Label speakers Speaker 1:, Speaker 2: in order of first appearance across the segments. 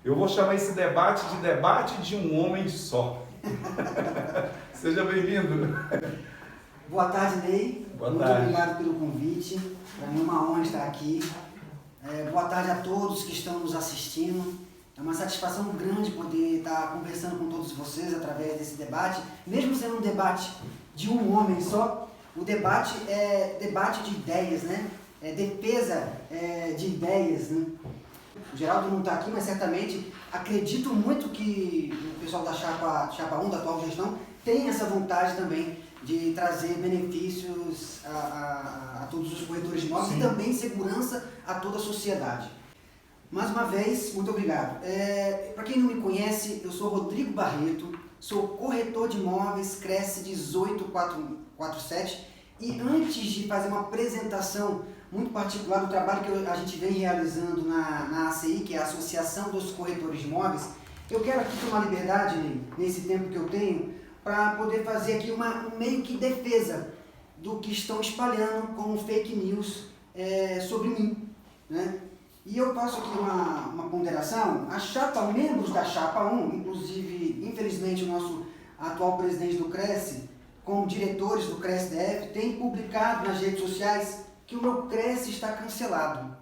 Speaker 1: Eu vou chamar esse debate de um homem só. Seja bem-vindo.
Speaker 2: Boa tarde, Ney.
Speaker 1: Boa
Speaker 2: Muito
Speaker 1: tarde.
Speaker 2: obrigado pelo convite. Para mim é uma honra estar aqui. Boa tarde a todos que estão nos assistindo. É uma satisfação grande poder estar conversando com todos vocês através desse debate. Mesmo sendo um debate de um homem só, o debate é debate de ideias, né? É defesa de ideias, né? O Geraldo não está aqui, mas certamente acredito muito que o pessoal da Chapa 1, da atual gestão, tem essa vontade também de trazer benefícios a todos os corretores de imóveis. Sim. E também segurança a toda a sociedade. Mais uma vez, muito obrigado. Para quem não me conhece, eu sou Rodrigo Barreto, sou corretor de imóveis, Cresce 18447, e antes de fazer uma apresentação muito particular do trabalho que a gente vem realizando na ACI, que é a Associação dos Corretores de Imóveis, eu quero aqui tomar liberdade, nesse tempo que eu tenho, para poder fazer aqui uma meio que defesa do que estão espalhando como fake news sobre mim, né? E eu faço aqui uma ponderação. Membros da Chapa 1, inclusive, infelizmente, o nosso atual presidente do Cresce, como diretores do Cresce-DF, têm publicado nas redes sociais que o meu Cresce está cancelado.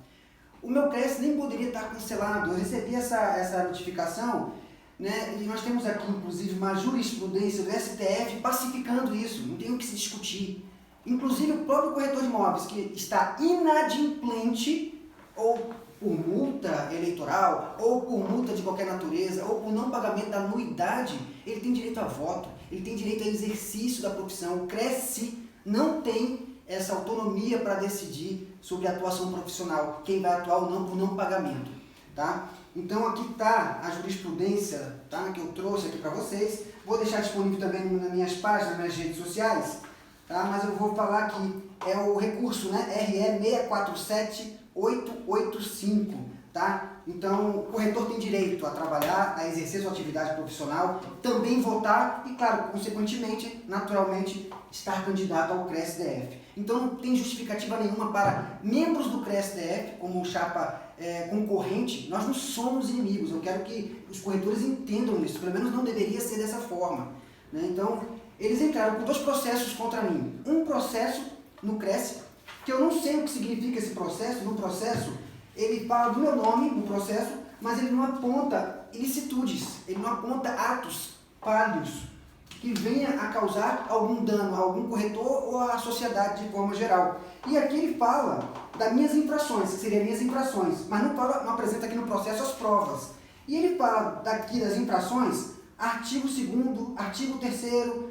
Speaker 2: O meu Cresce nem poderia estar cancelado. Eu recebi essa notificação, né? E nós temos aqui, inclusive, uma jurisprudência do STF pacificando isso. Não tem o que se discutir. Inclusive, o próprio corretor de imóveis, que está inadimplente, ou por multa eleitoral, ou por multa de qualquer natureza, ou por não pagamento da anuidade, ele tem direito a voto, ele tem direito ao exercício da profissão. O Cresce não tem essa autonomia para decidir sobre a atuação profissional, quem vai atuar ou não por não pagamento, tá? Então aqui está a jurisprudência, tá, que eu trouxe aqui para vocês. Vou deixar disponível também nas minhas páginas, nas minhas redes sociais, tá? Mas eu vou falar aqui, é o recurso, né, RE 647885, tá? Então, o corretor tem direito a trabalhar, a exercer sua atividade profissional, também votar e, claro, consequentemente, naturalmente, estar candidato ao Cresce-DF. Então, não tem justificativa nenhuma para membros do Cresce-DF, como chapa concorrente. Nós não somos inimigos. Eu quero que os corretores entendam isso. Pelo menos não deveria ser dessa forma, né? Então, eles entraram com 2 processos contra mim. Um processo no Cresce, que eu não sei o que significa esse processo. No processo, ele fala do meu nome no processo, mas ele não aponta ilicitudes, ele não aponta atos falhos que venha a causar algum dano a algum corretor ou à sociedade de forma geral. E aqui ele fala das minhas infrações, que seriam minhas infrações, mas não apresenta aqui no processo as provas. E ele fala daqui das infrações, artigo 2º, artigo 3º,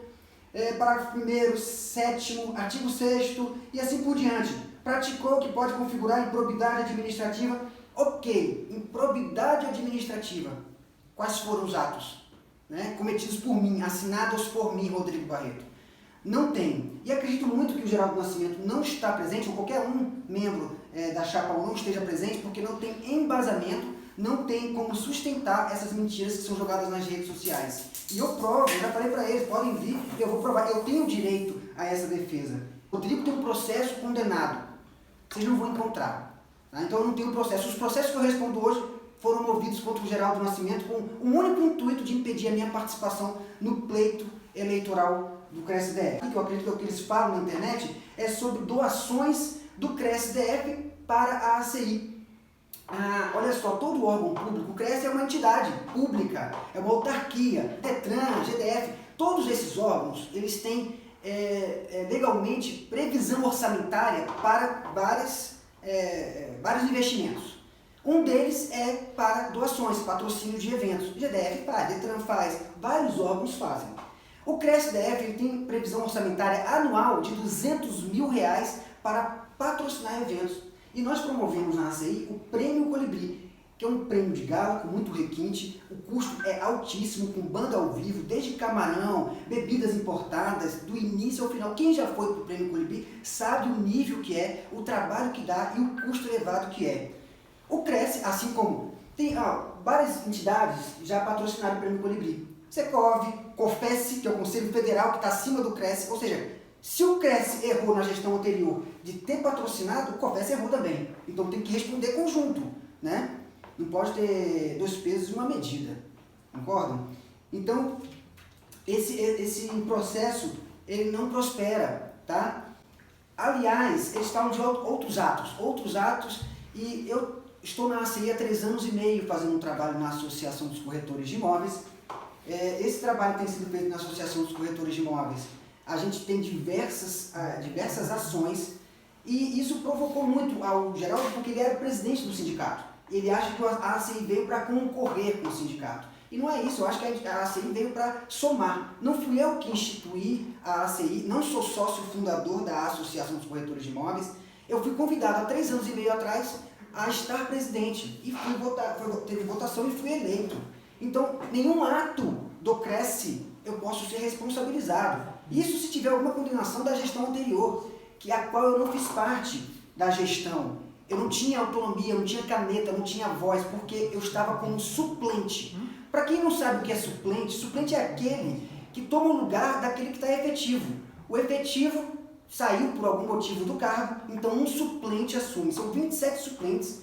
Speaker 2: parágrafo 1º, 7º, artigo 6º e assim por diante. Praticou o que pode configurar improbidade administrativa. Ok, improbidade administrativa. Quais foram os atos, né, cometidos por mim, assinados por mim, Rodrigo Barreto? Não tem. E acredito muito que o Geraldo Nascimento não está presente, ou qualquer membro da Chapa 1 não esteja presente, porque não tem embasamento, não tem como sustentar essas mentiras que são jogadas nas redes sociais. E eu provo, eu já falei para eles, podem vir, eu vou provar, eu tenho direito a essa defesa. O Rodrigo tem um processo condenado. Vocês não vão encontrar, tá? Então eu não tenho processo. Os processos que eu respondo hoje foram movidos contra o Geraldo Nascimento com o único intuito de impedir a minha participação no pleito eleitoral do Cresce-DF. O que eu acredito que o que eles falam na internet é sobre doações do Cresce-DF para a ACI. Olha só, todo órgão público, o Cresce é uma entidade pública, é uma autarquia, Detran, GDF, todos esses órgãos, eles têm legalmente previsão orçamentária para vários investimentos. Um deles é para doações, patrocínio de eventos. GDF faz, Detran faz, vários órgãos fazem. O Cresce-DF ele tem previsão orçamentária anual de R$200 mil para patrocinar eventos. E nós promovemos na ACI o Prêmio Colibri, que é um prêmio de gala com muito requinte. O custo é altíssimo, com banda ao vivo, desde camarão, bebidas importadas, do início ao final. Quem já foi para o Prêmio Colibri sabe o nível que é, o trabalho que dá e o custo elevado que é. O Cresce, assim como tem várias entidades já patrocinaram o Prêmio Colibri. Secov, COFES, que é o Conselho Federal que está acima do Cresce, ou seja, se o Cresce errou na gestão anterior de ter patrocinado, o COFES errou também. Então tem que responder conjunto, né? Não pode ter dois pesos e uma medida, concordam? Então, esse processo, ele não prospera, tá? Aliás, eles falam de outros atos, e eu estou na ACI há 3 anos e meio fazendo um trabalho na Associação dos Corretores de Imóveis. Esse trabalho tem sido feito na Associação dos Corretores de Imóveis. A gente tem diversas ações, e isso provocou muito ao Geraldo, porque ele era presidente do sindicato. Ele acha que a ACI veio para concorrer com o sindicato. E não é isso, eu acho que a ACI veio para somar. Não fui eu que instituí a ACI, não sou sócio fundador da Associação dos Corretores de Imóveis. Eu fui convidado há 3 anos e meio atrás a estar presidente. E teve votação e fui eleito. Então, nenhum ato do Cresce eu posso ser responsabilizado. Isso se tiver alguma condenação da gestão anterior, a qual eu não fiz parte da gestão. Eu não tinha autonomia, não tinha caneta, não tinha voz, porque eu estava como suplente. Para quem não sabe o que é suplente é aquele que toma o lugar daquele que está efetivo. O efetivo saiu por algum motivo do cargo, então um suplente assume. São 27 suplentes,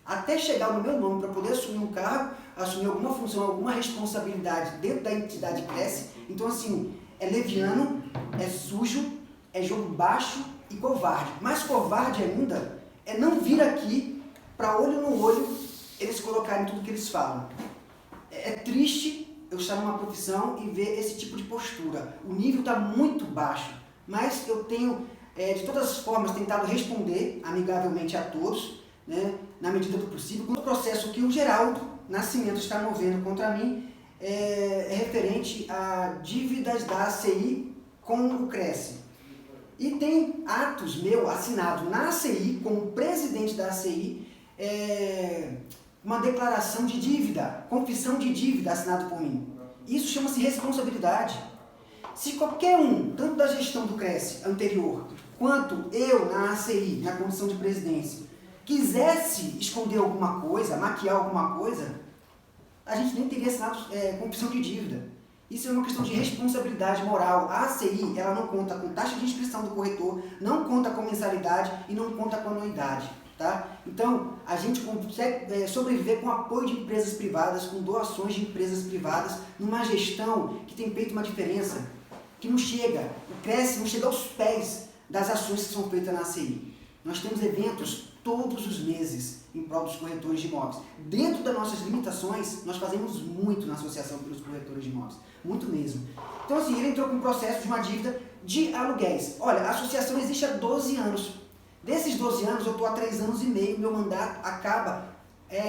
Speaker 2: até chegar no meu nome para poder assumir um cargo, assumir alguma função, alguma responsabilidade dentro da entidade Cresce. Então, assim, é leviano, é sujo, é jogo baixo e covarde. Mais covarde ainda é não vir aqui para olho no olho eles colocarem tudo que eles falam. É triste eu estar numa profissão e ver esse tipo de postura. O nível está muito baixo, mas eu tenho, de todas as formas, tentado responder amigavelmente a todos, né, na medida do possível. O processo que o Geraldo Nascimento está movendo contra mim é referente a dívidas da ACI com o Cresce. E tem atos meu assinado na ACI, como presidente da ACI, uma declaração de dívida, confissão de dívida assinado por mim. Isso chama-se responsabilidade. Se qualquer um, tanto da gestão do Cresce anterior, quanto eu na ACI, na condição de presidência, quisesse esconder alguma coisa, maquiar alguma coisa, a gente nem teria assinado confissão de dívida. Isso é uma questão de responsabilidade moral. A ACI, ela não conta com taxa de inscrição do corretor, não conta com mensalidade e não conta com anuidade. Tá? Então, a gente consegue sobreviver com apoio de empresas privadas, com doações de empresas privadas, numa gestão que tem feito uma diferença, que não chega, o Cresce não chega aos pés das ações que são feitas na ACI. Nós temos eventos todos os meses em prol dos corretores de imóveis. Dentro das nossas limitações, nós fazemos muito na Associação pelos Corretores de Imóveis, muito mesmo. Então, assim, ele entrou com um processo de uma dívida de aluguéis. Olha, a associação existe há 12 anos. Desses 12 anos, eu estou há 3 anos e meio, meu mandato acaba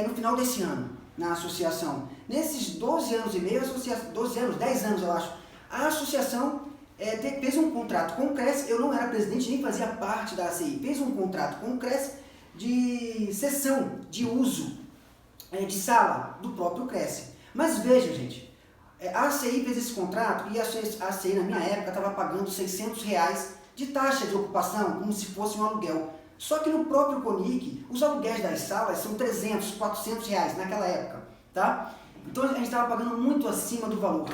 Speaker 2: no final desse ano, na associação. Nesses 12 anos e meio, 10 anos eu acho, a associação fez um contrato com o Cresce, eu não era presidente, nem fazia parte da ACI, fez um contrato com o Cresce de cessão, de uso de sala do próprio Cresce. Mas vejam, gente, a ACI fez esse contrato e a ACI, na minha época, estava pagando R$600 de taxa de ocupação, como se fosse um aluguel. Só que no próprio CONIC, os aluguéis das salas são R$300, R$400 naquela época, tá? Então a gente estava pagando muito acima do valor.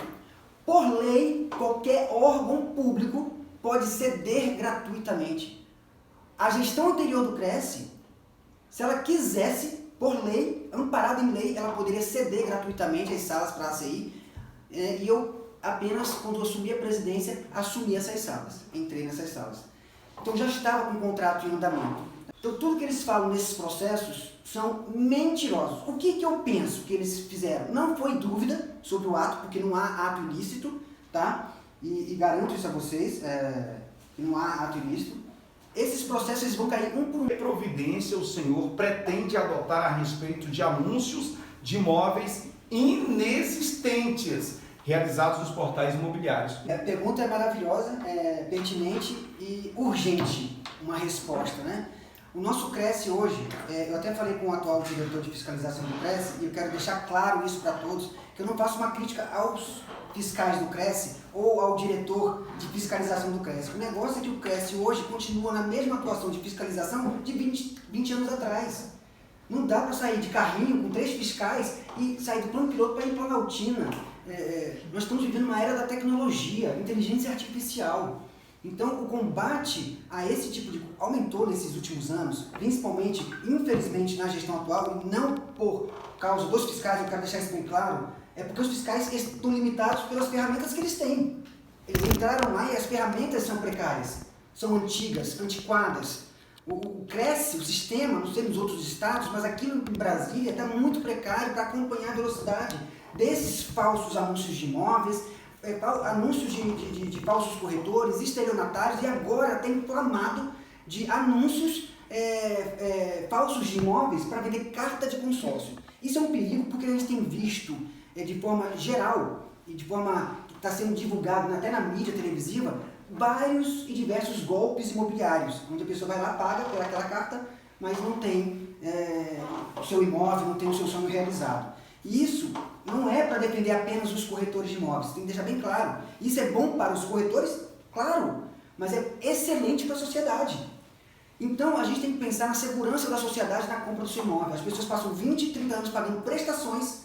Speaker 2: Por lei, qualquer órgão público pode ceder gratuitamente. A gestão anterior do Cresce, se ela quisesse, por lei, amparada em lei, ela poderia ceder gratuitamente as salas para a ACI, e eu apenas, quando eu assumi a presidência, assumi essas salas, entrei nessas salas. Então já estava com o contrato em andamento. Então tudo que eles falam nesses processos são mentirosos. O que eu penso que eles fizeram? Não foi dúvida sobre o ato, porque não há ato ilícito, tá? E garanto isso a vocês, que não há ato ilícito. Esses processos eles vão cair um por um.
Speaker 1: Que providência o senhor pretende adotar a respeito de anúncios de imóveis inexistentes realizados nos portais imobiliários?
Speaker 2: A pergunta é maravilhosa, pertinente e urgente, uma resposta, né? O nosso Cresce hoje, eu até falei com o atual diretor de fiscalização do Cresce, e eu quero deixar claro isso para todos, que eu não faço uma crítica aos fiscais do Cresce ou ao diretor de fiscalização do Cresce. O negócio é que o Cresce hoje continua na mesma atuação de fiscalização de 20 anos atrás. Não dá para sair de carrinho com 3 fiscais e sair do plano piloto para ir para a Planaltina. Nós estamos vivendo uma era da tecnologia, inteligência artificial. Então, o combate a esse tipo de... aumentou nesses últimos anos, principalmente, infelizmente, na gestão atual, e não por causa dos fiscais, eu quero deixar isso bem claro, é porque os fiscais estão limitados pelas ferramentas que eles têm. Eles entraram lá e as ferramentas são precárias, são antigas, antiquadas. Cresce o sistema, não sei nos outros estados, mas aqui em Brasília está muito precário para acompanhar a velocidade desses falsos anúncios de imóveis, anúncios de falsos corretores, estelionatários, e agora tem inflamado de anúncios falsos de imóveis para vender carta de consórcio. Isso é um perigo porque a gente tem visto de forma geral e de forma que está sendo divulgado até na mídia televisiva vários e diversos golpes imobiliários, onde a pessoa vai lá, paga por aquela carta, mas não tem o seu imóvel, não tem o seu sonho realizado. E isso não é para defender apenas os corretores de imóveis, tem que deixar bem claro. Isso é bom para os corretores? Claro, mas é excelente para a sociedade. Então a gente tem que pensar na segurança da sociedade na compra do seu imóvel. As pessoas passam 20, 30 anos pagando prestações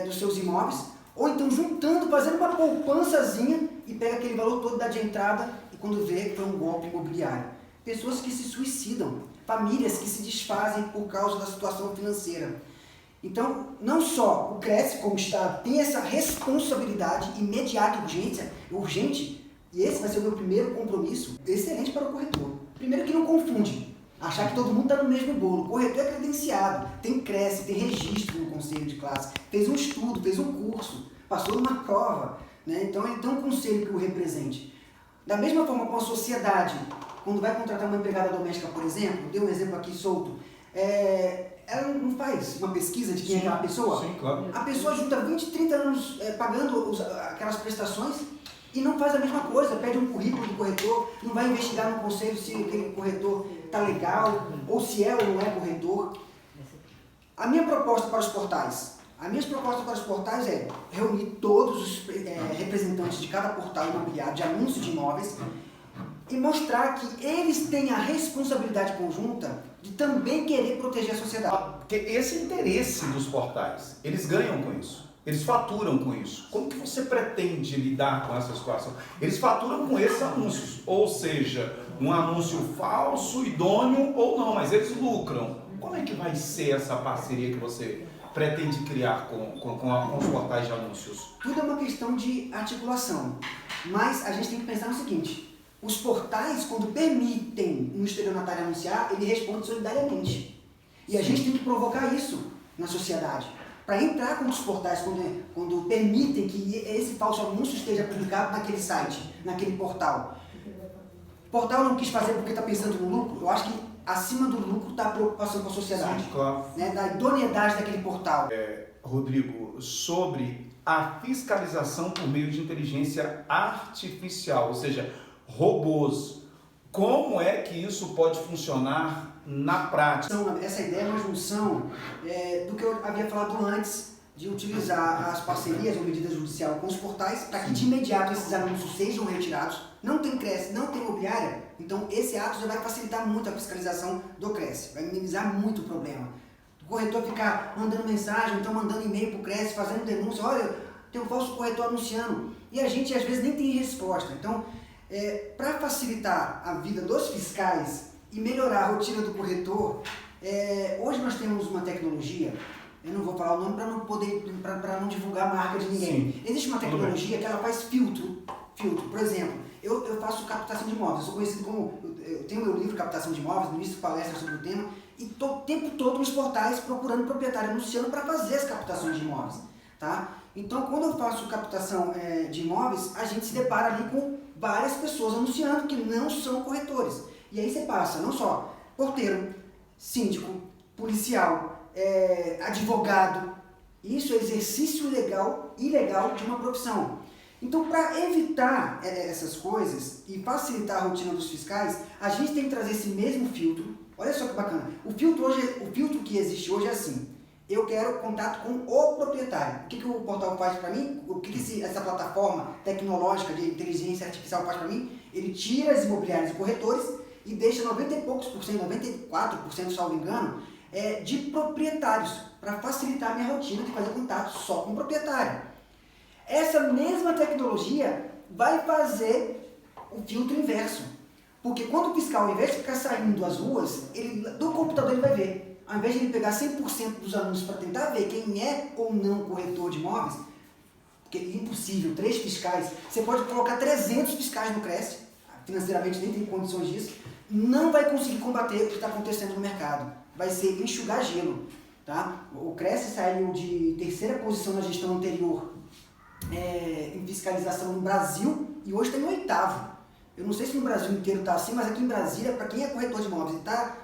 Speaker 2: dos seus imóveis, ou então juntando, fazendo uma poupançazinha e pega aquele valor todo, dá de entrada e quando vê foi um golpe imobiliário. Pessoas que se suicidam, famílias que se desfazem por causa da situação financeira. Então, não só o CRES como Estado tem essa responsabilidade imediata e urgente, e esse vai ser o meu primeiro compromisso, excelente para o corretor. Primeiro que não confunde, achar que todo mundo está no mesmo bolo. O corretor é credenciado, tem CRES, tem registro no conselho de classe, fez um estudo, fez um curso, passou numa prova, né? Então ele tem um conselho que o represente. Da mesma forma com a sociedade, quando vai contratar uma empregada doméstica, por exemplo, dei um exemplo aqui solto, ela não faz uma pesquisa de quem é aquela pessoa?
Speaker 1: Sim, claro.
Speaker 2: A pessoa junta 20, 30 anos pagando aquelas prestações e não faz a mesma coisa, pede um currículo do corretor, não vai investigar no conselho se aquele corretor está legal, ou se é ou não é corretor. A minha proposta para os portais é reunir todos os representantes de cada portal imobiliário de anúncio de imóveis e mostrar que eles têm a responsabilidade conjunta de também querer proteger a sociedade.
Speaker 1: Porque esse é o interesse dos portais, eles ganham com isso, eles faturam com isso. Como que você pretende lidar com essa situação? Eles faturam com esses anúncios, ou seja, um anúncio falso, idôneo ou não, mas eles lucram. Como é que vai ser essa parceria que você pretende criar com os portais de anúncios?
Speaker 2: Tudo é uma questão de articulação, mas a gente tem que pensar no seguinte: os portais, quando permitem um estelionatário anunciar, ele responde solidariamente. E a gente tem que provocar isso na sociedade. Para entrar com os portais, quando permitem que esse falso anúncio esteja publicado naquele site, naquele portal. O portal não quis fazer porque está pensando no lucro. Eu acho que acima do lucro está a preocupação com a sociedade.
Speaker 1: Sim, claro.
Speaker 2: Né, da idoneidade daquele portal.
Speaker 1: Rodrigo, sobre a fiscalização por meio de inteligência artificial, ou seja, robôs. Como é que isso pode funcionar na prática?
Speaker 2: Então, essa ideia é uma junção do que eu havia falado antes, de utilizar as parcerias ou medida judicial com os portais para que de imediato esses anúncios sejam retirados. Não tem CRES, não tem imobiliária, então esse ato já vai facilitar muito a fiscalização do CRES, vai minimizar muito o problema. O corretor ficar mandando mensagem, então mandando e-mail para o CRES, fazendo denúncia, olha, tem um falso corretor anunciando, e a gente às vezes nem tem resposta. Então, para facilitar a vida dos fiscais e melhorar a rotina do corretor, hoje nós temos uma tecnologia, eu não vou falar o nome para não divulgar a marca de ninguém.
Speaker 1: Sim.
Speaker 2: Existe uma tecnologia que ela faz filtro. Por exemplo, eu faço captação de imóveis, eu sou conhecido como, eu tenho meu livro Captação de Imóveis, ministro palestras sobre o tema, e estou o tempo todo nos portais procurando proprietário anunciando para fazer as captações de imóveis. Tá? Então, quando eu faço captação de imóveis, a gente se depara ali com várias pessoas anunciando que não são corretores. E aí você passa não só porteiro, síndico, policial, advogado. Isso é exercício ilegal de uma profissão. Então, para evitar essas coisas e facilitar a rotina dos fiscais, a gente tem que trazer esse mesmo filtro. Olha só que bacana. O filtro que existe hoje é assim: eu quero contato com o proprietário. O que o portal faz para mim? O que essa plataforma tecnológica de inteligência artificial faz para mim? Ele tira as imobiliárias e corretores e deixa 90 e poucos por cento, 94%, salvo engano, de proprietários, para facilitar a minha rotina de fazer contato só com o proprietário. Essa mesma tecnologia vai fazer o filtro inverso. Porque quando o fiscal, ao invés de ficar saindo às ruas, do computador ele vai ver. Ao invés de ele pegar 100% dos anúncios para tentar ver quem é ou não corretor de imóveis, porque é impossível, 3 fiscais, você pode colocar 300 fiscais no Cresce, financeiramente nem tem condições disso, não vai conseguir combater o que está acontecendo no mercado. Vai ser enxugar gelo. Tá? O Cresce saiu de 3ª posição na gestão anterior em fiscalização no Brasil e hoje está em 8º. Eu não sei se no Brasil inteiro está assim, mas aqui em Brasília, para quem é corretor de imóveis e está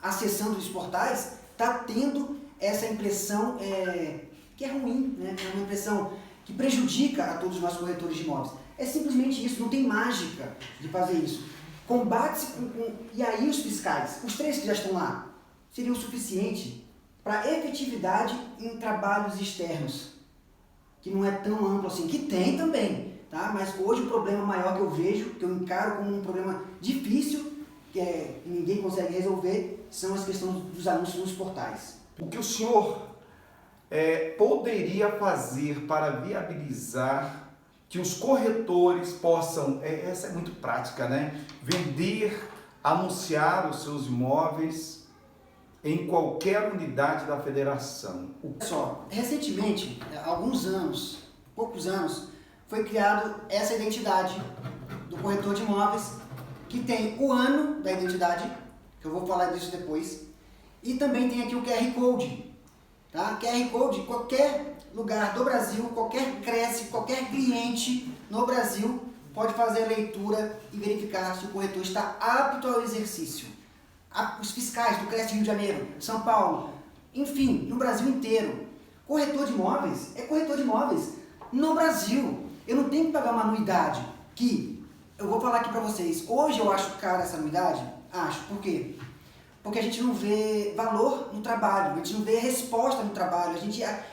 Speaker 2: acessando os portais, está tendo essa impressão que é ruim, né? É uma impressão que prejudica a todos nós corretores de imóveis. É simplesmente isso, não tem mágica de fazer isso. Combate-se e aí os fiscais, os 3 que já estão lá, seria o suficiente para efetividade em trabalhos externos, que não é tão amplo assim, que tem também, tá? Mas hoje o problema maior que eu vejo, que eu encaro como um problema difícil, que ninguém consegue resolver, são as questões dos anúncios nos portais.
Speaker 1: O que o senhor poderia fazer para viabilizar que os corretores possam, essa é muito prática, né? Vender, anunciar os seus imóveis em qualquer unidade da federação.
Speaker 2: Olha só, recentemente, há alguns anos, poucos anos, foi criado essa identidade do corretor de imóveis, que tem o ano da identidade, que eu vou falar disso depois, e também tem aqui o QR Code. Tá? QR Code, qualquer lugar do Brasil, qualquer Cresce, qualquer cliente no Brasil pode fazer a leitura e verificar se o corretor está apto ao exercício. Os fiscais do Cresce Rio de Janeiro, São Paulo, enfim, no Brasil inteiro. Corretor de imóveis é corretor de imóveis no Brasil. Eu não tenho que pagar uma anuidade que, eu vou falar aqui para vocês, hoje eu acho cara essa anuidade, acho, por quê? Porque a gente não vê valor no trabalho, a gente não vê resposta no trabalho,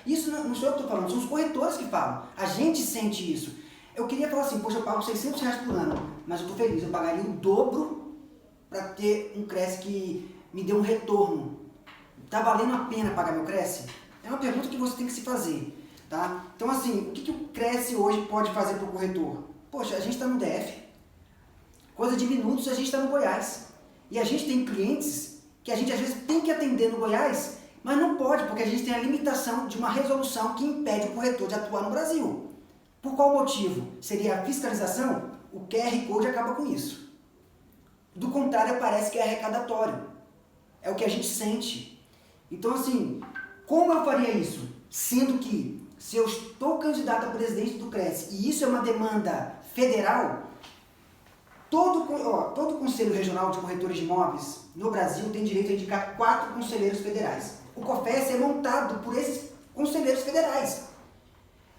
Speaker 2: isso não sou eu que estou falando, são os corretores que falam, a gente sente isso. Eu queria falar assim, poxa, eu pago R$600 por ano, mas eu estou feliz, eu pagaria o dobro para ter um Cresce que me dê um retorno. Está valendo a pena pagar meu Cresce? É uma pergunta que você tem que se fazer. Tá? Então assim, o que o Cresce hoje pode fazer para o corretor? Poxa, a gente está no DF, coisa de minutos a gente está no Goiás. E a gente tem clientes que a gente às vezes tem que atender no Goiás, mas não pode, porque a gente tem a limitação de uma resolução que impede o corretor de atuar no Brasil. Por qual motivo? Seria a fiscalização? O QR Code acaba com isso. Do contrário, parece que é arrecadatório. É o que a gente sente. Então, assim, como eu faria isso? Sendo que, se eu estou candidato a presidente do Cresce e isso é uma demanda federal, todo Conselho Regional de Corretores de Imóveis no Brasil tem direito a indicar 4 conselheiros federais. O COFES é montado por esses conselheiros federais.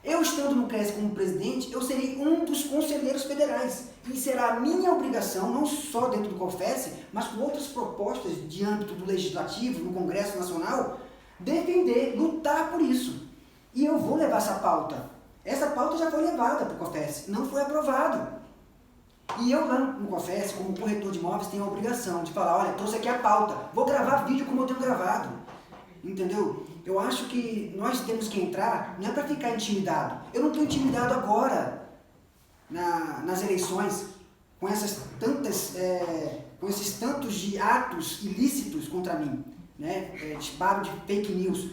Speaker 2: Eu estando no Cresce como presidente, eu serei um dos conselheiros federais. E será a minha obrigação, não só dentro do COFES, mas com outras propostas de âmbito do Legislativo, no Congresso Nacional, defender, lutar por isso. E eu vou levar essa pauta. Essa pauta já foi levada para o COFES, não foi aprovado. E eu lá no COFES, como corretor de imóveis, tenho a obrigação de falar, olha, trouxe aqui a pauta, vou gravar vídeo como eu tenho gravado. Entendeu? Eu acho que nós temos que entrar, não é para ficar intimidado. Eu não estou intimidado agora nas eleições, com esses tantos de atos ilícitos contra mim, né? Disparo de fake news.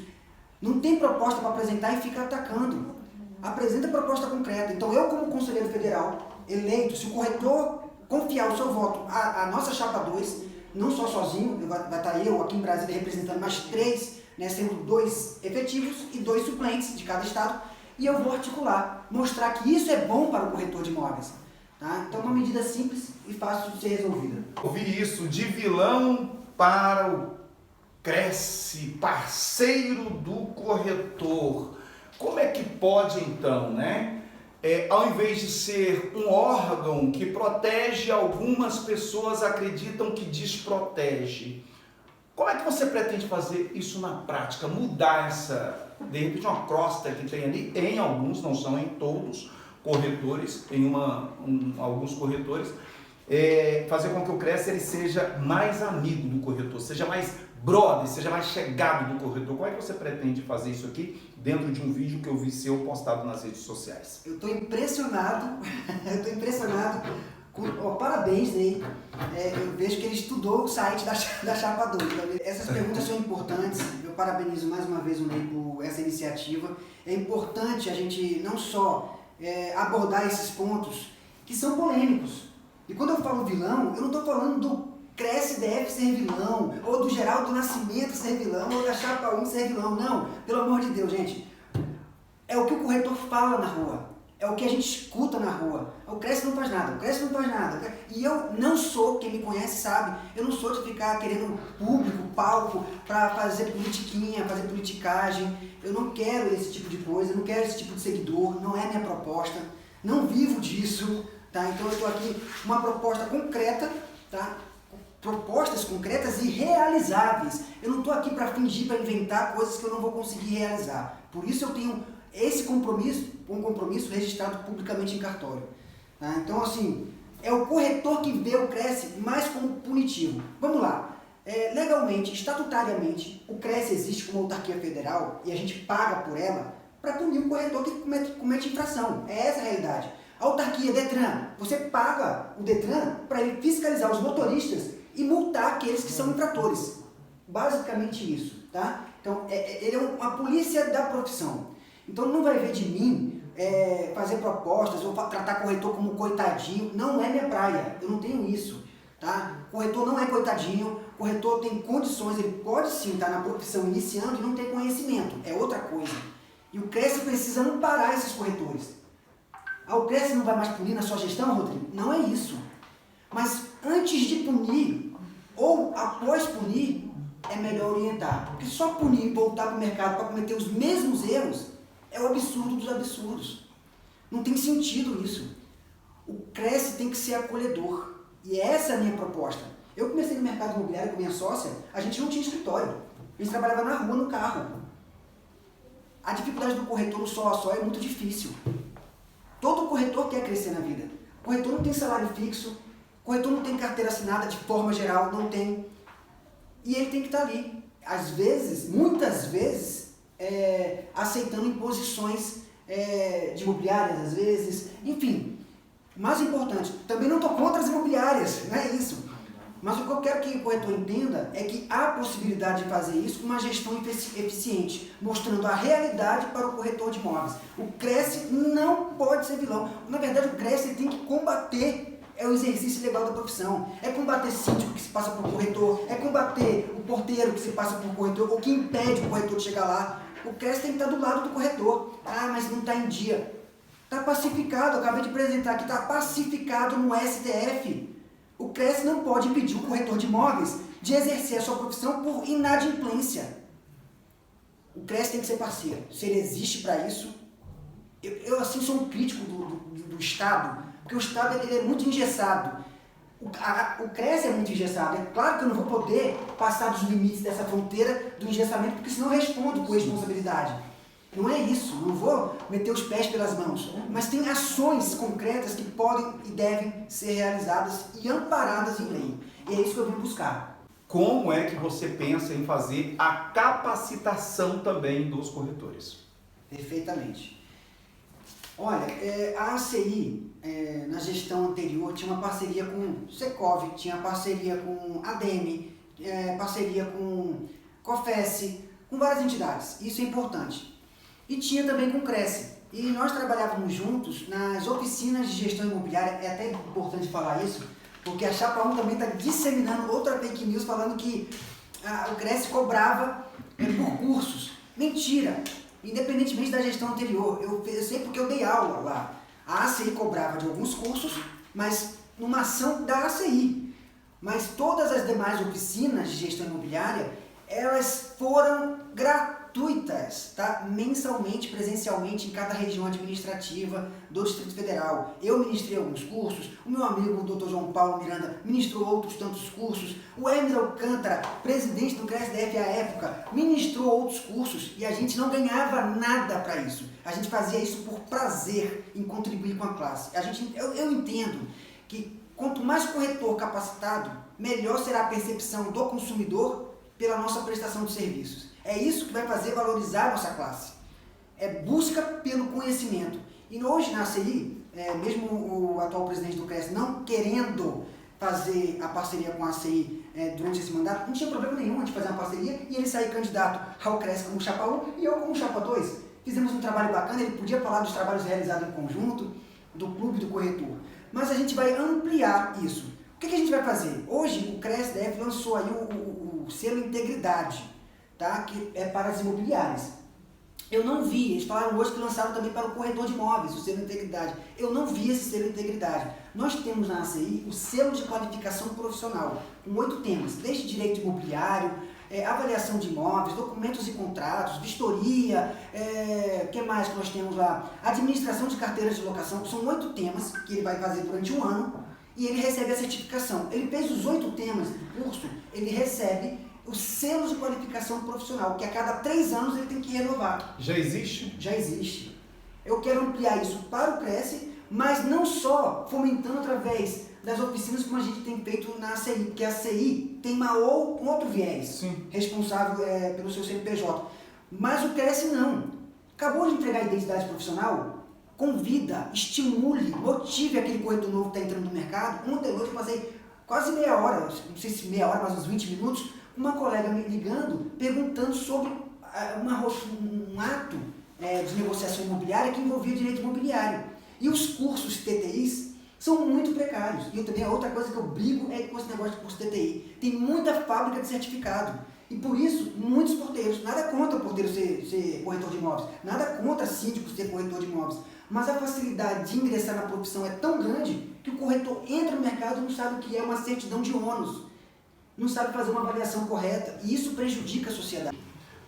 Speaker 2: Não tem proposta para apresentar e fica atacando. Apresenta proposta concreta. Então eu, como conselheiro federal eleito, se o corretor confiar o seu voto à nossa chapa 2, não só sozinho, vai estar eu aqui em Brasília representando mais 3, né, sendo 2 efetivos e 2 suplentes de cada estado, e eu vou articular, mostrar que isso é bom para o corretor de imóveis. Tá? Então, uma medida simples e fácil de ser resolvida.
Speaker 1: Ouvi isso, de vilão para o Cresce, parceiro do corretor. Como é que pode então, né? Ao invés de ser um órgão que protege, algumas pessoas acreditam que desprotege. Como é que você pretende fazer isso na prática? Mudar de repente, uma crosta que tem ali, em alguns, não são em todos, corretores, alguns corretores, fazer com que o Cresce ele seja mais amigo do corretor, seja mais brother, seja mais chegado do corretor. Como é que você pretende fazer isso aqui dentro de um vídeo que eu vi seu postado nas redes sociais?
Speaker 2: Eu estou impressionado, Parabéns, Ney. Eu vejo que ele estudou o site da Chapa 2. Essas perguntas são importantes. Eu parabenizo mais uma vez o Ney por essa iniciativa. É importante a gente não só abordar esses pontos que são polêmicos. E quando eu falo vilão, eu não estou falando do Cresce DF ser vilão, ou do Geraldo Nascimento ser vilão, ou da Chapa 1 ser vilão. Não, pelo amor de Deus, gente. É o que o corretor fala na rua. É o que a gente escuta na rua. O Cresce não faz nada, o Cresce não faz nada. E eu não sou, quem me conhece sabe, eu não sou de ficar querendo público, palco, para fazer politiquinha, fazer politicagem. Eu não quero esse tipo de coisa, eu não quero esse tipo de seguidor, não é minha proposta. Não vivo disso, tá? Então eu estou aqui com uma proposta concreta, tá? Propostas concretas e realizáveis. Eu não estou aqui para fingir, para inventar coisas que eu não vou conseguir realizar. Por isso eu tenho esse compromisso, um compromisso registrado publicamente em cartório. Tá? Então, assim, é o corretor que vê o Cresce mais como punitivo. Vamos lá. Legalmente, estatutariamente, o Cresce existe como autarquia federal e a gente paga por ela para punir o corretor que comete infração. É essa a realidade. A autarquia, Detran, você paga o Detran para ele fiscalizar os motoristas e multar aqueles que são infratores. Basicamente isso, tá? Então, ele é uma polícia da profissão. Então, não vai ver de mim fazer propostas ou tratar corretor como coitadinho. Não é minha praia, eu não tenho isso, tá? Corretor não é coitadinho, corretor tem condições, ele pode sim estar na profissão iniciando e não ter conhecimento, é outra coisa. E o Cresce precisa amparar esses corretores. O Cresce não vai mais punir na sua gestão, Rodrigo? Não é isso. Mas antes de punir, ou após punir, é melhor orientar. Porque só punir e voltar para o mercado para cometer os mesmos erros é o absurdo dos absurdos. Não tem sentido isso. O Cresce tem que ser acolhedor. E essa é a minha proposta. Eu comecei no mercado imobiliário com minha sócia, a gente não tinha escritório. A gente trabalhava na rua, no carro. A dificuldade do corretor no só a só é muito difícil. Todo corretor quer crescer na vida. O corretor não tem salário fixo, o corretor não tem carteira assinada de forma geral, não tem. E ele tem que estar ali. Às vezes, muitas vezes, aceitando imposições de imobiliárias, às vezes, enfim. Mais importante, também não estou contra as imobiliárias, não é isso. Mas o que eu quero que o corretor entenda é que há possibilidade de fazer isso com uma gestão eficiente, mostrando a realidade para o corretor de imóveis. O Cresce não pode ser vilão. Na verdade, o Cresce tem que combater o exercício legal da profissão. É combater síndico que se passa por corretor, é combater o porteiro que se passa por corretor, ou que impede o corretor de chegar lá. O Cresce tem que estar do lado do corretor. Ah, mas não está em dia. Está pacificado, eu acabei de apresentar aqui, está pacificado no STF. O Cresce não pode impedir o corretor de imóveis de exercer a sua profissão por inadimplência. O Cresce tem que ser parceiro. Se ele existe para isso, eu assim sou um crítico do Estado, porque o Estado ele é muito engessado. O Cresce é muito engessado. É claro que eu não vou poder passar dos limites dessa fronteira do engessamento, porque senão eu respondo com responsabilidade. Não é isso, não vou meter os pés pelas mãos, mas tem ações concretas que podem e devem ser realizadas e amparadas em lei. E é isso que eu vim buscar.
Speaker 1: Como é que você pensa em fazer a capacitação também dos corretores?
Speaker 2: Perfeitamente. Olha, a ACI, na gestão anterior, tinha uma parceria com o Secov, tinha parceria com a ADEME, parceria com COFES, com várias entidades. Isso é importante. E tinha também com o Cresce. E nós trabalhávamos juntos nas oficinas de gestão imobiliária. É até importante falar isso, porque a Chapa 1 também está disseminando outra fake news falando que o Cresce cobrava por cursos. Mentira! Independentemente da gestão anterior. Eu sei porque eu dei aula lá. A ACI cobrava de alguns cursos, mas numa ação da ACI. Mas todas as demais oficinas de gestão imobiliária, elas foram gratuitas, tá? Mensalmente, presencialmente, em cada região administrativa do Distrito Federal. Eu ministrei alguns cursos, o meu amigo, o Dr. João Paulo Miranda, ministrou outros tantos cursos, o Hermes Alcântara, presidente do CRESDF à época, ministrou outros cursos e a gente não ganhava nada para isso. A gente fazia isso por prazer em contribuir com a classe. Eu entendo que quanto mais corretor capacitado, melhor será a percepção do consumidor pela nossa prestação de serviços. É isso que vai fazer valorizar a nossa classe. É busca pelo conhecimento. E hoje na ACI, mesmo o atual presidente do CRES não querendo fazer a parceria com a ACI durante esse mandato, não tinha problema nenhum de fazer uma parceria e ele sair candidato ao CRES como chapa 1 e eu como chapa 2. Fizemos um trabalho bacana, ele podia falar dos trabalhos realizados em conjunto, do clube do corretor. Mas a gente vai ampliar isso. O que a gente vai fazer? Hoje o CRES-DF lançou aí o selo Integridade, tá? Que é para as imobiliárias. Eu não vi, eles falaram hoje que lançaram também para o corretor de imóveis, o selo Integridade. Eu não vi esse selo Integridade. Nós temos na ACI o selo de qualificação profissional, com 8 temas, desde direito imobiliário, avaliação de imóveis, documentos e contratos, vistoria, que mais que nós temos lá? Administração de carteiras de locação, são 8 temas que ele vai fazer durante um ano e ele recebe a certificação. Ele fez os 8 temas do curso, ele recebe o selo de qualificação profissional, que a cada 3 anos ele tem que renovar.
Speaker 1: Já existe?
Speaker 2: Já existe. Eu quero ampliar isso para o Cresce, mas não só fomentando através das oficinas como a gente tem feito na ACI, porque a ACI tem um outro viés.
Speaker 1: Sim.
Speaker 2: Responsável pelo seu CNPJ. Mas o Cresce não. Acabou de entregar a identidade profissional, convida, estimule, motive aquele corretor novo que está entrando no mercado. Ontem à noite eu passei quase meia hora, não sei se meia hora, mas uns 20 minutos, uma colega me ligando, perguntando sobre um ato de negociação imobiliária que envolvia direito imobiliário. E os cursos TTIs são muito precários. E eu também, a outra coisa que eu brigo é com esse negócio de curso TTI. Tem muita fábrica de certificado. E por isso, muitos porteiros, nada contra o porteiro ser corretor de imóveis, nada contra síndico ser corretor de imóveis, mas a facilidade de ingressar na profissão é tão grande que o corretor entra no mercado e não sabe o que é uma certidão de ônus, não sabe fazer uma avaliação correta, e isso prejudica a sociedade.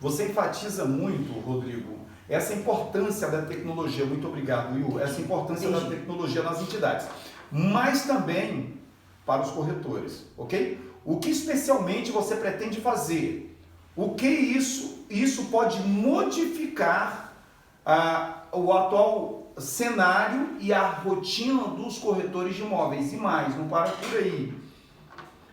Speaker 1: Você enfatiza muito, Rodrigo, essa importância da tecnologia, muito obrigado, Will, essa importância da tecnologia nas entidades, mas também para os corretores, ok? O que especialmente você pretende fazer? O que isso pode modificar o atual cenário e a rotina dos corretores de imóveis? E mais, não para por aí.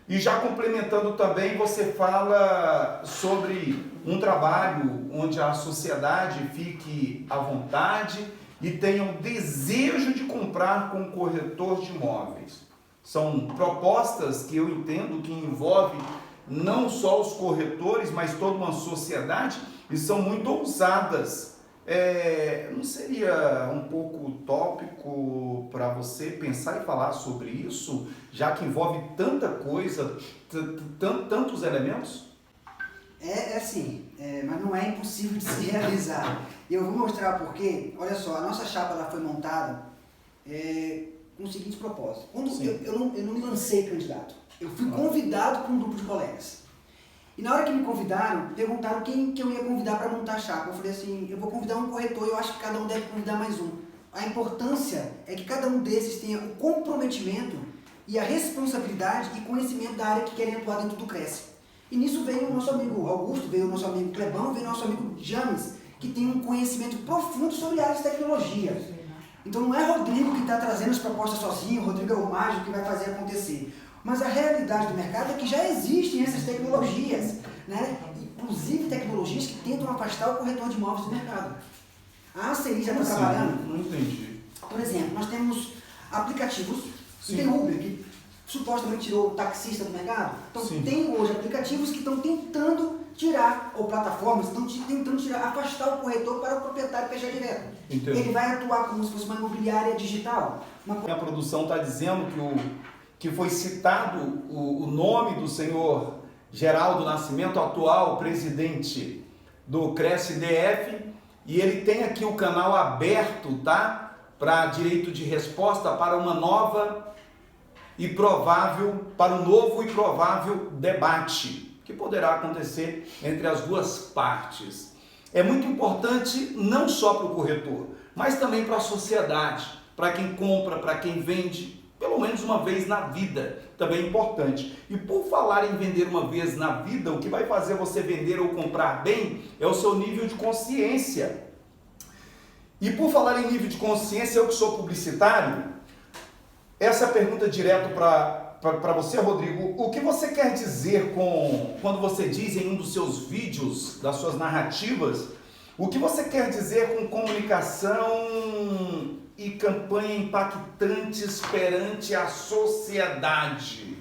Speaker 1: E já complementando também, você fala sobre um trabalho onde a sociedade fique à vontade e tenha o desejo de comprar com o corretor de imóveis. São propostas que eu entendo que envolvem não só os corretores, mas toda uma sociedade e são muito ousadas. Não seria um pouco utópico para você pensar e falar sobre isso, já que envolve tanta coisa, tantos elementos?
Speaker 2: Mas não é impossível de se realizar. E eu vou mostrar porque, olha só, a nossa chapa ela foi montada com o seguinte propósito. Quando eu não me lancei candidato, eu fui convidado por um grupo de colegas. E na hora que me convidaram, perguntaram quem que eu ia convidar para montar a chapa. Eu falei assim, eu vou convidar um corretor e eu acho que cada um deve convidar mais um. A importância é que cada um desses tenha o comprometimento e a responsabilidade e conhecimento da área que querem atuar dentro do Cresce. E nisso veio o nosso amigo Augusto, veio o nosso amigo Clebão, veio o nosso amigo James, que tem um conhecimento profundo sobre áreas de tecnologia. Então não é Rodrigo que está trazendo as propostas sozinho, Rodrigo é o mágico que vai fazer acontecer. Mas a realidade do mercado é que já existem essas tecnologias, né? Inclusive tecnologias que tentam afastar o corretor de imóveis do mercado. A ACI já está trabalhando.
Speaker 1: Não entendi.
Speaker 2: Por exemplo, nós temos aplicativos, tem Uber, que supostamente tirou o taxista do mercado. Então tem hoje aplicativos que estão tentando tirar, ou plataformas, estão tentando afastar o corretor para o proprietário fechar direto.
Speaker 1: Entendi.
Speaker 2: Ele vai atuar como se fosse uma imobiliária digital.
Speaker 1: A produção está dizendo que foi citado o nome do senhor Geraldo Nascimento, atual presidente do Cresce-DF, e ele tem aqui o canal aberto, tá? Para direito de resposta para um novo e provável debate que poderá acontecer entre as duas partes. É muito importante não só para o corretor, mas também para a sociedade, para quem compra, para quem vende, pelo menos uma vez na vida, também é importante. E por falar em vender uma vez na vida, o que vai fazer você vender ou comprar bem é o seu nível de consciência. E por falar em nível de consciência, eu que sou publicitário, essa pergunta direto para você, Rodrigo, o que você quer dizer quando você diz em um dos seus vídeos, das suas narrativas, o que você quer dizer com comunicação e campanha impactantes perante a sociedade.